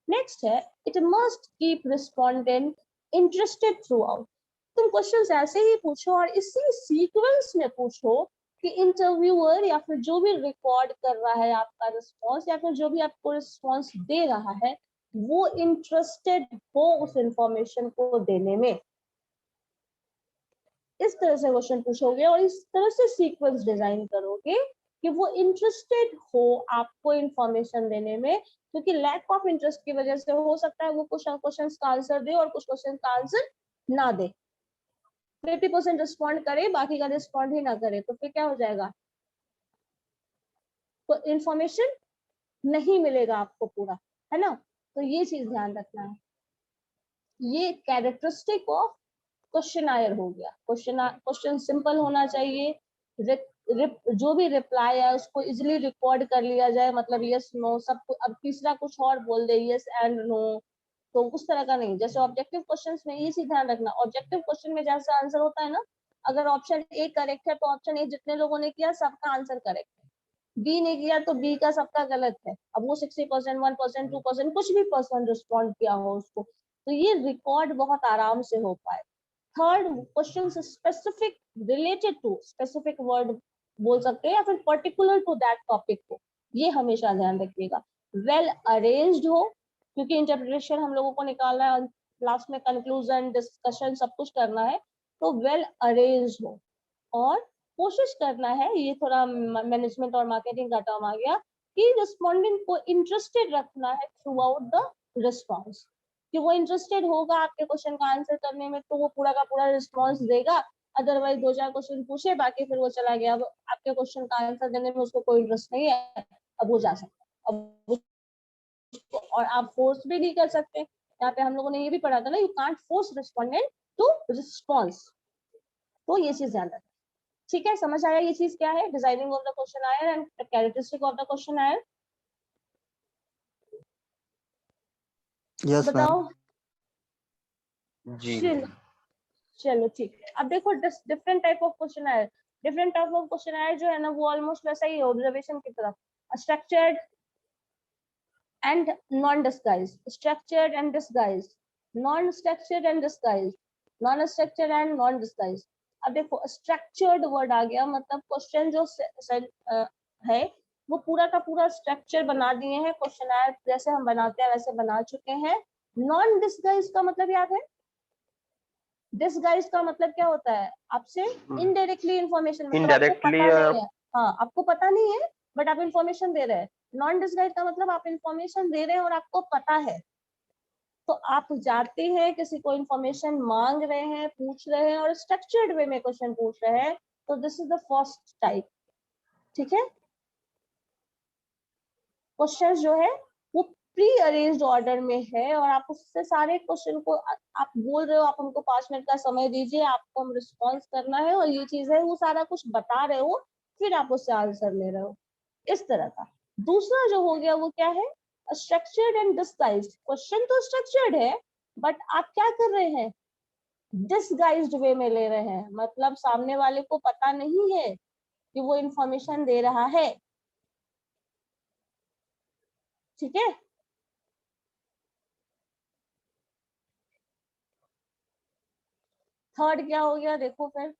नेक्स्ट है, it must keep respondent interested through out. तुम क्वेश्चंस ऐसे ही पूछो और इसी सीक्वेंस में पूछो कि इंटरव्यूअर या फिर जो भी रिकॉर्ड कर रहा है आपका रिस्पॉन्स या फिर जो भी आपको रिस्पॉन्स दे रहा है वो इंटरेस्टेड हो उस इंफॉर्मेशन को देने में। इस तरह से क्वेश्चन पूछोगे और इस तरह से सीक्वेंस डिजाइन करोगे कि वो इंटरेस्टेड हो आपको इंफॉर्मेशन देने में, क्योंकि लैक ऑफ इंटरेस्ट की वजह से हो सकता है वो कुछ क्वेश्चन का आंसर दे और कुछ क्वेश्चन का आंसर ना दे। 50% रिस्पॉन्ड करे, बाकी का रिस्पॉन्ड ही ना करे, तो फिर क्या हो जाएगा, तो इंफॉर्मेशन नहीं मिलेगा आपको पूरा, है ना। तो ये चीज ध्यान रखना है। ये कैरेक्टरिस्टिक ऑफ क्वेश्चनायर हो गया। क्वेश्चन सिंपल होना चाहिए, जो भी रिप्लाई है उसको इजिली रिकॉर्ड कर लिया जाए, मतलब यस नो सब। अब तीसरा कुछ और बोल दे, यस एंड नो, तो उस तरह का नहीं। जैसे ऑब्जेक्टिव क्वेश्चंस में ये चीज ध्यान रखना, ऑब्जेक्टिव क्वेश्चन में जैसा आंसर होता है ना, अगर ऑप्शन ए करेक्ट है तो ऑप्शन ए जितने लोगों ने किया सबका आंसर करेक्ट है, बी ने किया तो बी का सबका गलत है। अब वो 60%, 1%, 2% कुछ भी पर्सन रिस्पॉन्ड किया हो उसको, तो ये रिकॉर्ड बहुत आराम से हो पाए। Third, question specific related to, specific word बोल सकते हैं या फिर पर्टिकुलर टू दैट टॉपिक को, ये हमेशा ध्यान रखिएगा। वेल अरेंज्ड हो, क्योंकि इंटरप्रिटेशन हम लोगों को निकालना है, लास्ट में कंक्लूजन डिस्कशन सब कुछ करना है, तो वेल अरेंज्ड हो। और कोशिश करना है, ये थोड़ा मैनेजमेंट और मार्केटिंग का टर्म आ गया, कि रिस्पोंडेंट को इंटरेस्टेड रखना है थ्रू आउट द रिस्पॉन्स, कि वो इंटरेस्टेड होगा आपके क्वेश्चन का आंसर करने में तो वो पूरा का पूरा रिस्पॉन्स देगा। अदरवाइज 2-4 क्वेश्चन पूछे बाकी फिर वो चला गया, अब आपके क्वेश्चन का आंसर देने में उसको कोई इंटरेस्ट नहीं है, अब वो जा सकता है। अब और आप फोर्स भी नहीं कर सकते, यहाँ पे हम लोगों ने ये भी पढ़ा था ना, you can't force respondent to response. तो ये चीज ध्यान रखना। ठीक है, समझ आया ये चीज क्या है, designing of the questionnaire and characteristic of the questionnaire. Yes बताओ। जी चलो ठीक है। अब देखो different type of questionnaire, different type of questionnaire जो है ना वो ऑलमोस्ट वैसा ही है ऑब्जर्वेशन की तरफ, structured and non disguise, structured and disguise, non structured and disguise, non structured and non disguise. अब देखो स्ट्रक्चर्ड वर्ड आ गया, मतलब क्वेश्चन जो है वो पूरा का पूरा स्ट्रक्चर बना दिए हैं, क्वेश्चन आयर जैसे हम बनाते हैं वैसे बना चुके हैं। नॉन डिस्गाइज का मतलब याद है, डिसगाइज का मतलब क्या होता है, आपसे इनडायरेक्टली इंफॉर्मेशन, मतलब आपको पता नहीं है, हाँ आपको पता नहीं है बट आप इंफॉर्मेशन दे रहे हैं। नॉन डिसगाइज का मतलब आप इंफॉर्मेशन दे रहे हैं और आपको पता है, तो आप जाते हैं किसी को इंफॉर्मेशन मांग रहे हैं, पूछ रहे हैं और स्ट्रक्चर्ड वे में क्वेश्चन पूछ रहे हैं, तो this is the first type. ठीक है, क्वेश्चन जो है वो प्री अरेंज्ड ऑर्डर में है और आप उससे सारे क्वेश्चन को आप बोल रहे हो आप हमको 5 मिनट का समय दीजिए, आपको हम रिस्पॉन्स करना है और ये चीज है, वो सारा कुछ बता रहे हो, फिर आप उससे आंसर ले रहे हो, इस तरह का। दूसरा जो हो गया वो क्या है, स्ट्रक्चर्ड एंड डिस्गाइज्ड। क्वेश्चन तो स्ट्रक्चर्ड है बट आप क्या कर रहे हैं, डिसगाइज्ड वे में ले रहे हैं, मतलब सामने वाले को पता नहीं है कि वो इंफॉर्मेशन दे रहा है। ठीक है, थर्ड क्या हो गया देखो फिर,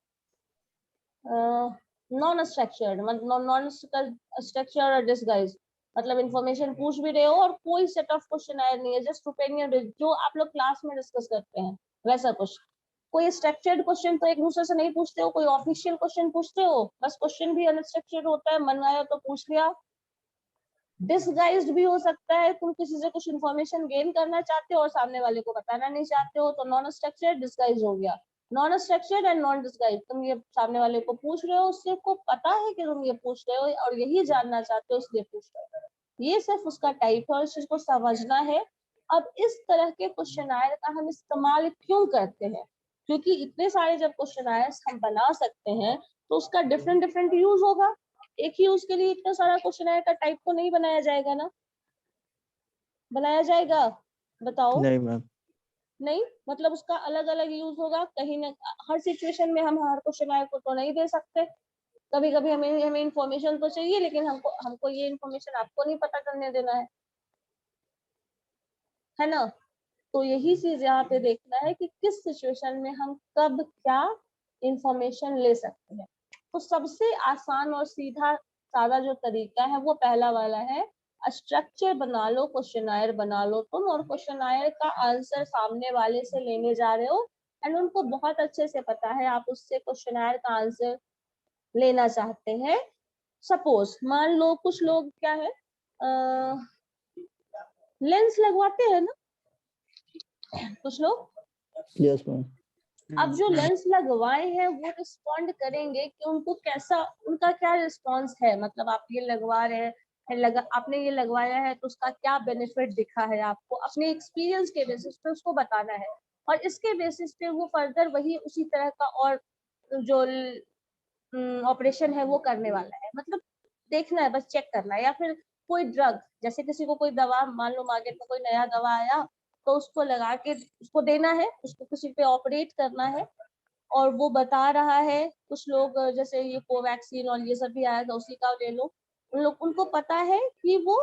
नॉन स्ट्रक्चर्ड, मतलब नॉन स्ट्रक्चर्ड और डिसगाइज्ड, मतलब इंफॉर्मेशन पूछ भी रहे हो और कोई सेट ऑफ क्वेश्चन आया नहीं है, जस्ट ओपिनियन जो आप लोग क्लास में डिस्कस करते हैं वैसा कुछ। कोई स्ट्रक्चर्ड क्वेश्चन तो एक दूसरे से नहीं पूछते हो, कोई ऑफिशियल क्वेश्चन पूछते हो, बस क्वेश्चन भी अनस्ट्रक्चर्ड होता है, मन आया तो पूछ लिया। डिसगाइज्ड भी हो सकता है, तुम किसी से कुछ इन्फॉर्मेशन गेन करना चाहते हो और सामने वाले को बताना नहीं चाहते हो, तो नॉन स्ट्रक्चर्ड डिसगाइज हो गया। Non structured and non disguise, तुम ये सामने वाले को पूछ रहे हो, उससे को पता है कि तुम ये पूछ रहे हो और यही जानना चाहते हो इसलिए पूछ रहे हो, ये सिर्फ उसका टाइप है और इस चीज को समझना है। अब इस तरह के क्वेश्चनायर का हम इस्तेमाल क्यों करते हैं, क्योंकि इतने सारे जब क्वेश्चनायर्स हम बना सकते हैं तो उसका डिफरेंट डिफरेंट यूज होगा। एक ही उसके लिए इतना सारा क्वेश्चनायर का टाइप तो नहीं बनाया जाएगा ना, बनाया जाएगा, बताओ। नहीं मैम। नहीं, मतलब उसका अलग अलग यूज होगा, कहीं ना हर सिचुएशन में हम हर क्वेश्चनायर को तो नहीं दे सकते, कभी कभी हमें हमें इंफॉर्मेशन तो चाहिए लेकिन हमको हमको ये इंफॉर्मेशन आपको नहीं पता करने देना है ना। तो यही चीज यहाँ पे देखना है कि किस सिचुएशन में हम कब क्या इंफॉर्मेशन ले सकते हैं। तो सबसे आसान और सीधा सादा जो तरीका है वो पहला वाला है, स्ट्रक्चर बना लो, क्वेश्चनायर बना लो तुम, और क्वेश्चनायर का आंसर सामने वाले से लेने जा रहे हो एंड उनको बहुत अच्छे से पता है आप उससे क्वेश्चनायर का आंसर लेना चाहते हैं। सपोज मान लो कुछ लोग क्या है, लेंस लगवाते हैं ना कुछ लोग, यस मैम। अब जो लेंस लगवाए हैं वो रिस्पॉन्ड करेंगे कि उनको कैसा, उनका क्या रिस्पॉन्स है, मतलब आप ये लगवा रहे हैं, आपने ये लगवाया है तो उसका क्या बेनिफिट दिखा है आपको, अपने एक्सपीरियंस के बेसिस पे उसको बताना है और इसके बेसिस पे वो फर्दर वही उसी तरह का और जो ऑपरेशन है वो करने वाला है, मतलब देखना है, बस चेक करना है। या फिर कोई ड्रग, जैसे किसी को कोई दवा, मान लो मार्केट में कोई नया दवा आया तो उसको लगा के उसको देना है, उसको किसी पे ऑपरेट करना है और वो बता रहा है। कुछ लोग जैसे ये कोवैक्सीन और ये सब भी आया था उसी का ले लो, उन लोग उनको पता है कि वो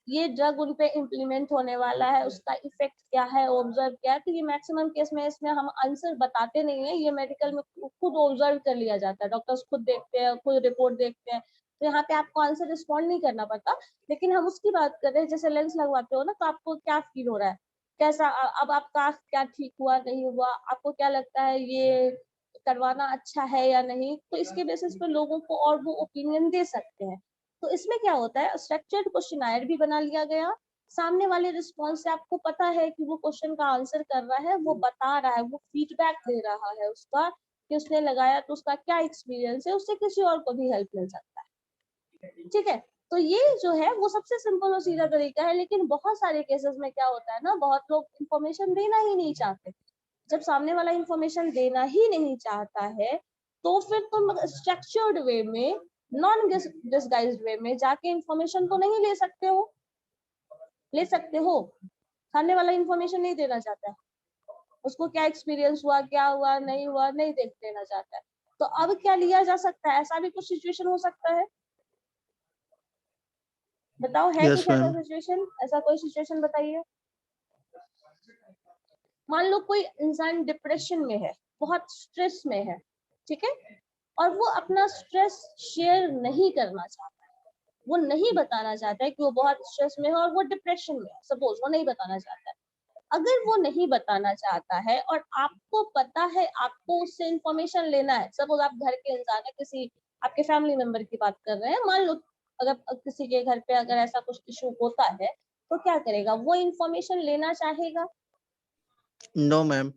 ये ड्रग उन पे इम्प्लीमेंट होने वाला है, उसका इफेक्ट क्या है, ऑब्जर्व क्या है, तो ये मैक्सिमम केस में इसमें हम आंसर बताते नहीं है, ये मेडिकल में खुद ऑब्जर्व कर लिया जाता है, डॉक्टर्स खुद देखते हैं, खुद रिपोर्ट देखते हैं, तो यहाँ पे आपको आंसर रिस्पॉन्ड नहीं करना पड़ता। लेकिन हम उसकी बात कर रहे हैं, जैसे लेंस लगवाते हो ना, तो आपको क्या फील हो रहा है, कैसा, अब आपका क्या ठीक हुआ नहीं हुआ, आपको क्या लगता है ये करवाना अच्छा है या नहीं, तो इसके बेसिस पे लोगों को और वो ओपिनियन दे सकते हैं। तो इसमें क्या होता है, स्ट्रक्चर्ड क्वेश्चनायर भी बना लिया गया, सामने वाले रिस्पॉन्स से आपको पता है कि वो क्वेश्चन का आंसर कर रहा है, वो बता रहा है, वो फीडबैक दे रहा है उसका कि उसने लगाया तो उसका क्या एक्सपीरियंस है, उससे किसी और को भी हेल्प मिल सकता है। ठीक है, तो ये जो है वो सबसे सिंपल और सीधा तरीका है, लेकिन बहुत सारे केसेस में क्या होता है ना, बहुत लोग इंफॉर्मेशन देना ही नहीं चाहते। जब सामने वाला इंफॉर्मेशन देना ही नहीं चाहता है तो फिर तुम स्ट्रक्चर्ड वे में, नॉन डिसगाइज्ड वे में जाके इंफॉर्मेशन तो नहीं ले सकते हो, ले सकते हो, सामने वाला इंफॉर्मेशन नहीं देना चाहता है, उसको क्या एक्सपीरियंस हुआ, क्या हुआ नहीं हुआ, नहीं देख देना चाहता है, तो अब क्या लिया जा सकता है, ऐसा भी कुछ सिचुएशन हो सकता है, बताओ है यस कुछ ऐसा मैम। सिचुएशन, ऐसा कोई सिचुएशन बताइए। मान लो कोई इंसान डिप्रेशन में है, बहुत स्ट्रेस में है, ठीक है, और वो अपना स्ट्रेस शेयर नहीं करना चाहता है, वो नहीं बताना चाहता है कि वो बहुत स्ट्रेस में है और वो डिप्रेशन में है, सपोज वो नहीं बताना चाहता है। अगर वो नहीं बताना चाहता है और आपको पता है आपको उससे इंफॉर्मेशन लेना है, सपोज आप घर के इंसान है, किसी आपके फैमिली मेंबर की बात कर रहे हैं, मान लो अगर किसी के घर पे अगर ऐसा कुछ इशू होता है तो क्या करेगा, वो इंफॉर्मेशन लेना चाहेगा, नो मैम।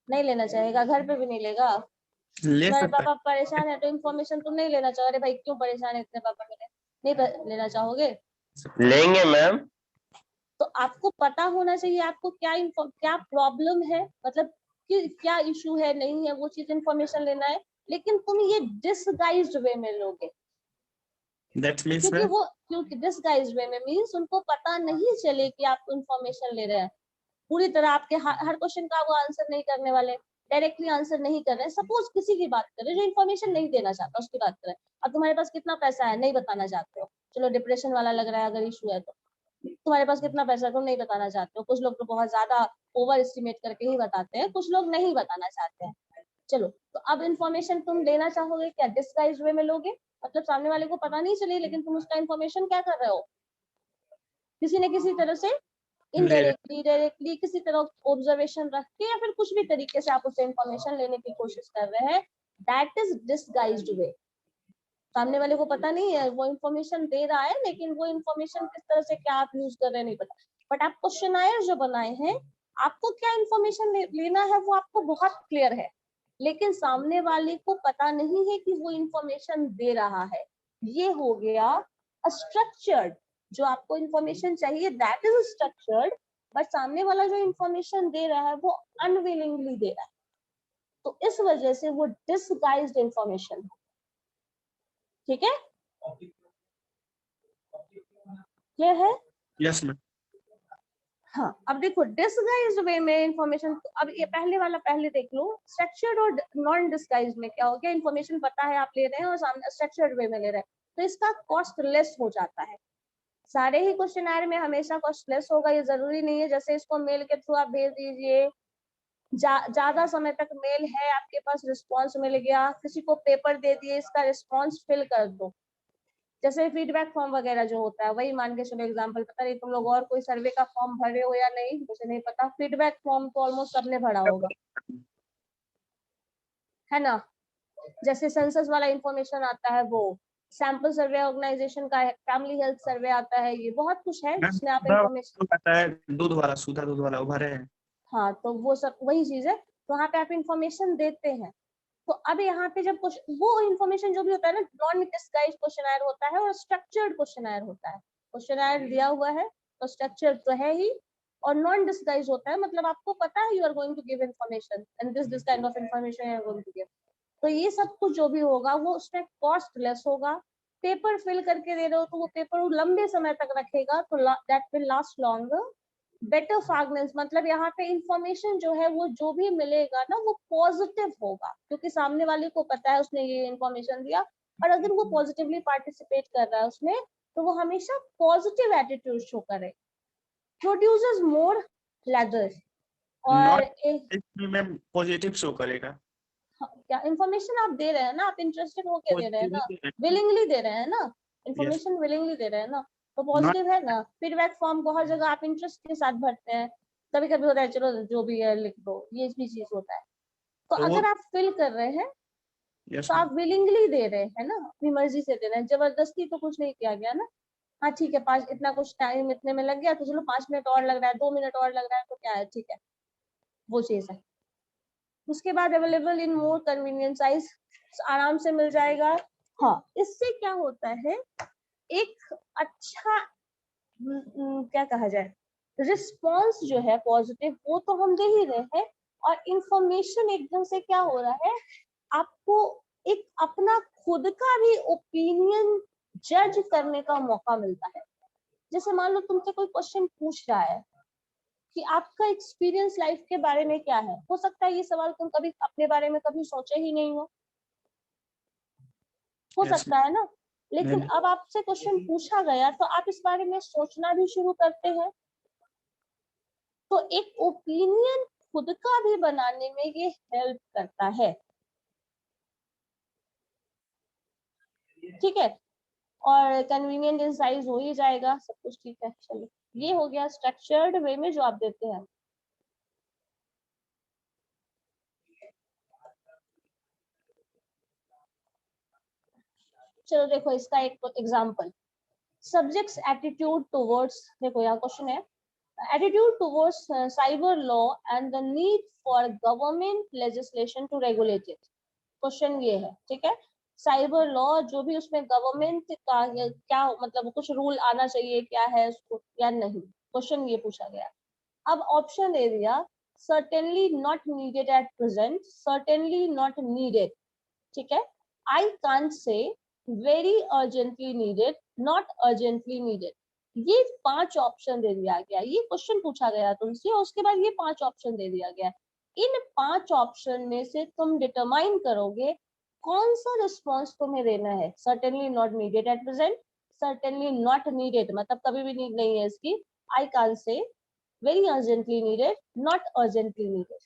नहीं लेना चाहेगा, घर पे भी नहीं लेगा। ले तुम्हारे सकता पापा परेशान है तो इन्फॉर्मेशन तुम नहीं लेना चाहो, अरे भाई क्यों परेशान है इतने पापा मेरे, नहीं लेना चाहोगे। लेंगे मैम। तो आपको पता होना चाहिए आपको क्या प्रॉब्लम है, मतलब कि क्या इशू है, नहीं है, वो चीज इंफॉर्मेशन लेना है, लेकिन तुम ये डिसगाइज्ड वे में लोगे। क्योंकि डिसगाइज्ड वे में मींस उनको पता नहीं चले कि आप इंफॉर्मेशन ले रहे हैं पूरी तरह, आपके हर क्वेश्चन का वो आंसर नहीं करने वाले, डायरेक्टली आंसर नहीं कर रहे हैं। सपोज किसी की बात करें जो इन्फॉर्मेशन नहीं देना चाहता, उसकी बात करें। अब तुम्हारे पास कितना पैसा है, नहीं बताना चाहते हो, चलो डिप्रेशन वाला लग रहा है अगर इशू है तो। तुम्हारे पास कितना पैसा है, तुम नहीं बताना चाहते हो। कुछ लोग तो बहुत ज्यादा ओवर एस्टिमेट करके ही बताते हैं, कुछ लोग नहीं बताना चाहते हैं। चलो, तो अब इन्फॉर्मेशन तुम लेना चाहोगे क्या, डिस्गाइज वे में लोगे, मतलब सामने वाले को पता नहीं चले, लेकिन तुम उसका इन्फॉर्मेशन क्या कर रहे हो, किसी न किसी तरह से इनडायरेक्टली डायरेक्टली किसी तरह ऑब्जर्वेशन रख के या फिर कुछ भी तरीके से आप उससे इंफॉर्मेशन लेने की कोशिश कर रहे हैं। दैट इज डिसगाइज्ड वे। सामने वाले को पता नहीं है, वो इंफॉर्मेशन दे रहा है, लेकिन वो इंफॉर्मेशन किस तरह से क्या आप यूज कर रहे हैं नहीं पता। बट आप क्वेश्चनायर जो बनाए हैं, आपको क्या इंफॉर्मेशन लेना है वो आपको बहुत क्लियर है, लेकिन सामने वाले को पता नहीं है कि वो इंफॉर्मेशन दे रहा है। ये हो गया स्ट्रक्चर्ड। जो आपको इंफॉर्मेशन चाहिए दैट इज स्ट्रक्चर्ड, बट सामने वाला जो इंफॉर्मेशन दे रहा है वो अनविलिंगली दे रहा है, तो इस वजह से वो डिसगाइज्ड इंफॉर्मेशन है। ठीक है, क्लियर है? Yes ma'am. हाँ, अब देखो डिसगाइज्ड वे में इंफॉर्मेशन, अब ये पहले वाला पहले देख लो। स्ट्रक्चर्ड और नॉन डिसगाइज्ड में क्या हो गया, इंफॉर्मेशन पता है आप ले रहे हैं और सामने स्ट्रक्चर्ड वे में ले रहे हैं, तो इसका कॉस्ट लेस हो जाता है। सारे ही क्वेश्चनर में हमेशा कॉस्ट लेस होगा ये जरूरी नहीं है। जैसे इसको मेल के थ्रू आप भेज दीजिए, ज्यादा समय तक मेल है आपके पास, रिस्पॉन्स मिल गया, किसी को पेपर दे दिए, इसका रिस्पॉन्स फिल कर दो। जैसे फीडबैक फॉर्म वगैरह जो होता है, वही मान के चलो एग्जांपल, पता नहीं तुम लोग और कोई सर्वे का फॉर्म भरे हो या नहीं, मुझे नहीं पता। फीडबैक फॉर्म तो ऑलमोस्ट सबने भरा होगा, है ना। जैसे सेंसस वाला इंफॉर्मेशन आता है, वो सैंपल सर्वे ऑर्गेनाइजेशन का है, फैमिली हेल्थ सर्वे आता है, ये बहुत कुछ है जिसमें आप इंफॉर्मेशन आता है, दूध वाला, सुधा दूध वाला उभरे हैं। हाँ, तो वो सब वही चीज है, तो वहाँ पे आप इंफॉर्मेशन देते हैं। तो अब यहाँ पे जब वो इंफॉर्मेशन जो भी होता है ना, नॉन डिस्गाइज्ड क्वेश्चनर होता है और स्ट्रक्चर्ड क्वेश्चनर होता है। क्वेश्चनर दिया हुआ है तो स्ट्रक्चर तो है ही, और नॉन डिस्गाइज होता है मतलब आपको पता है you are going to give information and this kind of information you are going to give. तो ये सब कुछ जो भी होगा वो उसमें कॉस्ट लेस होगा। पेपर फिल करके दे रहे हो तो वो पेपर लंबे समय तक रखेगा, तो that will last longer. Better fragrance मतलब यहाँ पे इंफॉर्मेशन जो है वो जो भी मिलेगा ना वो पॉजिटिव होगा, क्योंकि सामने वाले को पता है उसने ये इंफॉर्मेशन दिया, और अगर वो पॉजिटिवली पार्टिसिपेट कर रहा है उसमें, तो वो हमेशा पॉजिटिव एटीट्यूड शो करे, प्रोड्यूसेस मोर लेदर्स। और मैम पॉजिटिव शो करेगा। क्या इंफॉर्मेशन आप दे रहे हैं ना, आप इंटरेस्टेड होके दे रहे हैं ना, विलिंगली दे रहे हैं ना, इंफॉर्मेशन विलिंगली दे रहे हैं ना, तो पॉजिटिव है ना। फीडबैक फॉर्म को हर जगह आप इंटरेस्ट के साथ भरते हैं, कभी कभी होता है चलो जो भी है लिख दो, ये भी चीज होता है। तो अगर आप फिल कर रहे हैं तो आप विलिंगली दे रहे हैं ना, अपनी मर्जी से दे रहे हैं, जबरदस्ती तो कुछ नहीं किया गया ना। हाँ ठीक है, 5 इतना कुछ टाइम इतने में लग गया तो चलो 5 मिनट और लग रहा है, 2 मिनट और लग रहा है तो क्या है, ठीक है, वो चीज है। उसके बाद available in more convenient size, आराम से मिल जाएगा। हाँ, इससे क्या होता है, एक अच्छा क्या कहा जाए, रिस्पॉन्स जो है पॉजिटिव वो तो हम दे ही रहे हैं, और इंफॉर्मेशन एकदम से क्या हो रहा है, आपको एक अपना खुद का भी ओपिनियन जज करने का मौका मिलता है। जैसे मान लो तुमसे कोई क्वेश्चन पूछ रहा है कि आपका एक्सपीरियंस लाइफ के बारे में क्या है, हो सकता है ये सवाल तुम कभी अपने बारे में कभी सोचे ही नहीं हो सकता है ना, लेकिन अब आपसे क्वेश्चन पूछा गया तो आप इस बारे में सोचना भी शुरू करते हैं, तो एक ओपिनियन खुद का भी बनाने में ये हेल्प करता है। ठीक है, और कन्वीनियंट इन साइज हो ही जाएगा, सब कुछ ठीक है। चलिए, ये हो गया स्ट्रक्चर्ड वे में जो आप देते हैं। चलो देखो इसका एक एग्जांपल, सब्जेक्ट्स एटीट्यूड टुवर्ड्स, देखो यहाँ क्वेश्चन है, attitude towards cyber law and the need for government legislation to regulate it. Question ये है, ठीक है, साइबर लॉ जो भी उसमें गवर्नमेंट का क्या मतलब कुछ रूल आना चाहिए क्या है उसको या नहीं। क्वेश्चन ये पूछा गया। अब ऑप्शन दे दिया certainly not needed at present, certainly not needed, ठीक है। I can't say, very urgently needed, not urgently needed, ये 5 ऑप्शन दे दिया गया। ये क्वेश्चन पूछा गया तुमसे और उसके बाद ये 5 ऑप्शन दे दिया गया। इन 5 ऑप्शन में से तुम डिटरमाइन करोगे कौन सा रिस्पॉन्स तुम्हें देना है। certainly not needed at present, certainly not needed मतलब कभी भी नीड नहीं है इसकी, I can't say, very urgently needed, not urgently needed।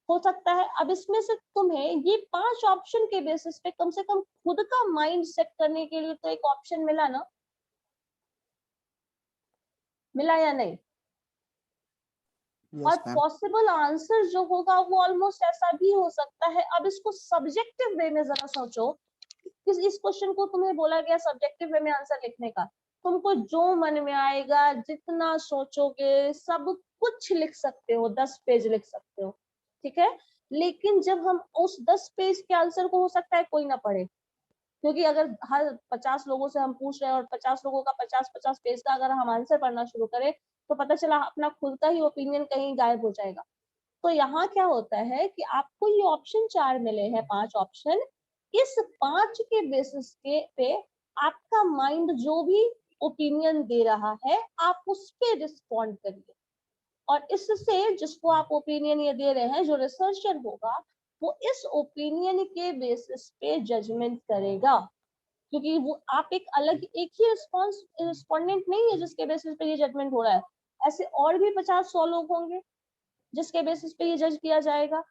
हो सकता है अब इसमें से तुम्हें ये 5 ऑप्शन के बेसिस पे कम से कम खुद का माइंड सेट करने के लिए तो एक ऑप्शन मिला ना, मिला या नहीं? और पॉसिबल आंसर जो होगा वो ऑलमोस्ट ऐसा भी हो सकता है। अब इसको सब्जेक्टिव वे में जरा सोचो, इस क्वेश्चन को तुम्हें बोला गया सब्जेक्टिव वे में आंसर लिखने का, तुमको जो मन में आएगा जितना सोचोगे सब कुछ लिख सकते हो, 10 पेज लिख सकते हो, ठीक है। लेकिन जब हम उस 10 पेज के आंसर को हो सकता है कोई ना पढ़े, क्योंकि अगर हर 50 लोगों से हम पूछ रहे हैं और 50 लोगों का 50-50 पेज का अगर हम आंसर पढ़ना शुरू करें तो पता चला अपना खुद का ही ओपिनियन कहीं गायब हो जाएगा। तो यहाँ क्या होता है कि आपको ये ऑप्शन 4 मिले हैं, 5 ऑप्शन, इस 5 के बेसिस के पे आपका माइंड जो भी ओपिनियन दे रहा है आप उस पे रिस्पॉन्ड करिए। और इससे जिसको आप ओपिनियन ये दे रहे हैं, जो रिसर्चर होगा वो इस ओपिनियन के बेसिस पे जजमेंट करेगा, क्योंकि वो आप एक अलग एक ही रिस्पोंडेंट नहीं है जिसके बेसिस पे ये जजमेंट हो रहा है, ऐसे और भी 50-100 लोग होंगे जिसके बेसिस पे ये जज किया जाएगा।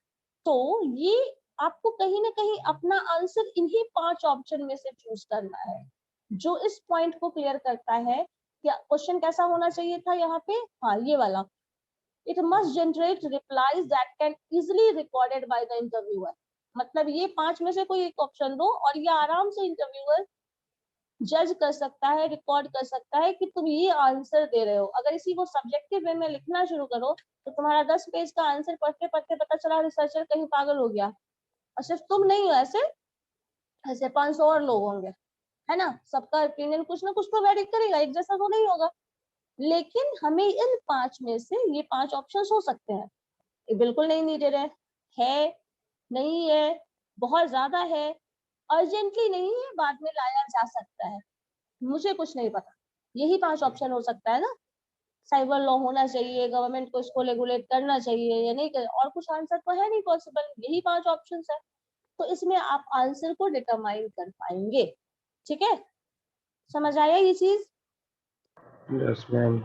तो ये आपको कहीं ना कहीं अपना आंसर इन्हीं 5 ऑप्शन में से चूज करना है, जो इस पॉइंट को क्लियर करता है कि क्वेश्चन कैसा होना चाहिए था यहाँ पे। हाँ, ये वाला, it must generate replies that can easily recorded by the interviewer। मतलब ये 5 में से कोई एक ऑप्शन दो और ये आराम से इंटरव्यूअर जज कर सकता है, रिकॉर्ड कर सकता है कि तुम ये आंसर दे रहे हो। अगर इसी को सब्जेक्टिव वे में लिखना शुरू करो तो तुम्हारा 10 पेज का आंसर पढ़ते पढ़ते पता चला रिसर्चर कहीं पागल हो गया, और सिर्फ तुम नहीं हो, ऐसे ऐसे 500 और लोग होंगे, है ना। सबका ओपिनियन कुछ ना कुछ तो वेरी करेगा, एक जैसा तो नहीं होगा। लेकिन हमें इन 5 में से ये 5 ऑप्शन हो सकते हैं, ये बिल्कुल नहीं नीडेड है, नहीं है, बहुत ज्यादा है, अर्जेंटली नहीं है, बाद में लाया जा सकता है, मुझे कुछ नहीं पता। यही 5 ऑप्शन हो सकता है ना। साइबर लॉ होना चाहिए, गवर्नमेंट को इसको रेगुलेट करना चाहिए या नहीं कर, और कुछ आंसर तो है नहीं पॉसिबल, यही 5 ऑप्शन है। तो इसमें आप आंसर को डिटरमाइन कर पाएंगे, ठीक है। समझ आया ये चीज? Yes ma'am.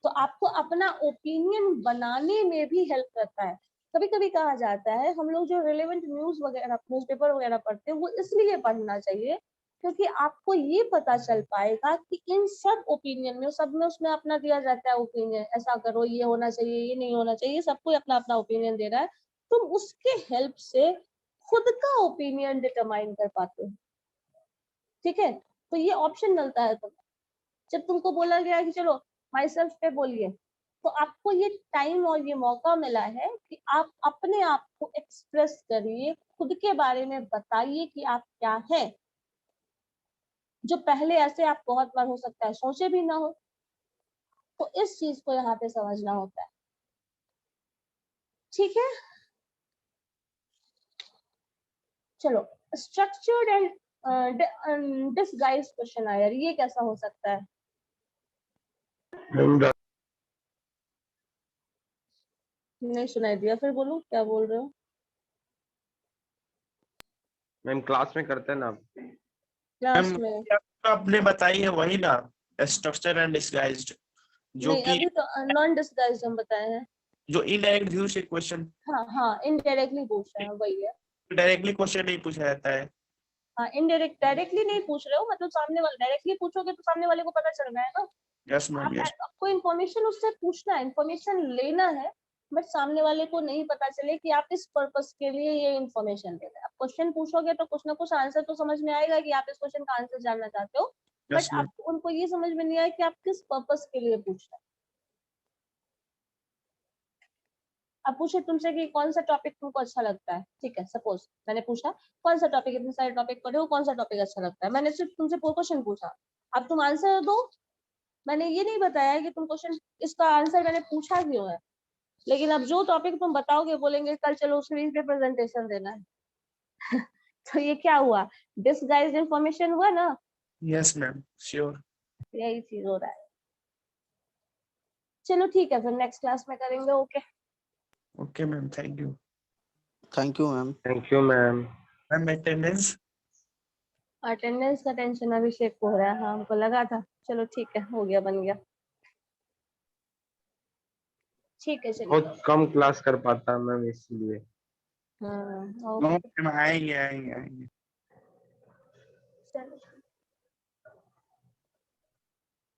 तो आपको अपना ओपिनियन बनाने में भी हेल्प करता है। कभी कभी कहा जाता है हम लोग जो रिलेवेंट न्यूज वगैरह, न्यूज़पेपर वगैरह पढ़ते हैं वो इसलिए पढ़ना चाहिए क्योंकि आपको ये पता चल पाएगा कि इन सब ओपिनियन में, सब में उसमें अपना दिया जाता है ओपिनियन, ऐसा करो, ये होना चाहिए, ये नहीं होना चाहिए, सबको अपना अपना ओपिनियन दे रहा है। तुम उसके हेल्प से खुद का ओपिनियन डिटरमाइन कर पाते हो, ठीक है। तो ये ऑप्शन मिलता है तुम्हें। जब तुमको बोला गया कि चलो माई सेल्फ पे बोलिए, तो आपको ये टाइम और ये मौका मिला है कि आप अपने आप को एक्सप्रेस करिए, खुद के बारे में बताइए कि आप क्या हैं, जो पहले ऐसे आप बहुत बार हो सकता है सोचे भी ना हो। तो इस चीज को यहाँ पे समझना होता है, ठीक है। चलो, स्ट्रक्चर्ड एंड डिसगाइज्ड क्वेश्चन आयर, ये कैसा हो सकता है? नहीं सुनाई दिया, फिर बोलो क्या बोल रहे हो। मैम क्लास में करते हैं ना। क्लास में आपने बताई है वही ना, स्ट्रक्चर एंड डिस्गाइज्ड, जो नहीं, कि अभी तो नॉन डिसगाइज्ड हम बताए हैं। जो इनडायरेक्ट व्यू से क्वेश्चन, हाँ, इनडायरेक्टली पूछ रहे हैं, वही है। डायरेक्टली क्वेश्चन नहीं पूछा जाता है। हाँ, डायरेक्टली नहीं पूछ रहे हो, मतलब सामने वाले डायरेक्टली पूछोगे तो सामने वाले को पता चल रहा है ना। Yes ma'am, yes. आपको इन्फॉर्मेशन उससे पूछना है, इन्फॉर्मेशन लेना है, बट सामने वाले को नहीं पता चले कि आप इस पर्पस के लिए ये इन्फॉर्मेशन दे रहे हैं। आप क्वेश्चन पूछोगे तो कुछ ना कुछ आंसर तो समझ में आएगा कि आप इस क्वेश्चन का आंसर जानना चाहते हो, बट आपको उनको ये समझ में नहीं आया कि आप किस पर्पस के लिए पूछ रहे हैं। अब पूछे तुमसे कि कौन सा टॉपिक तुमको अच्छा लगता है, ठीक है, सपोज मैंने पूछा कौन सा टॉपिक, इतने सारे टॉपिक पढ़े हो, कौन सा टॉपिक अच्छा लगता है, मैंने सिर्फ तुमसे क्वेश्चन पूछा, अब तुम आंसर दो मैंने ये नहीं बताया कि तुम क्वेश्चन इसका आंसर मैंने पूछा क्यों है, लेकिन अब जो टॉपिक तुम बताओगे बोलेंगे कल चलो स्क्रीन पे प्रेजेंटेशन देना है तो ये क्या हुआ, डिसगाइज्ड इंफॉर्मेशन हुआ ना। Yes ma'am, sure. यही चीज हो रहा है। चलो ठीक है, फिर नेक्स्ट क्लास में करेंगे। Okay okay ma'am, thank you. Thank you ma'am. Thank you ma'am. Ma'am attendance. Attendance का टेंशन अभिषेक को हो रहा है। हाँ हमको लगा था। चलो ठीक है, हो गया, बन गया। ठीक है चलिए। बहुत कम क्लास कर पाता मैम इसलिए। हाँ नो मैम, आएंगे आएंगे आएंगे। चलो।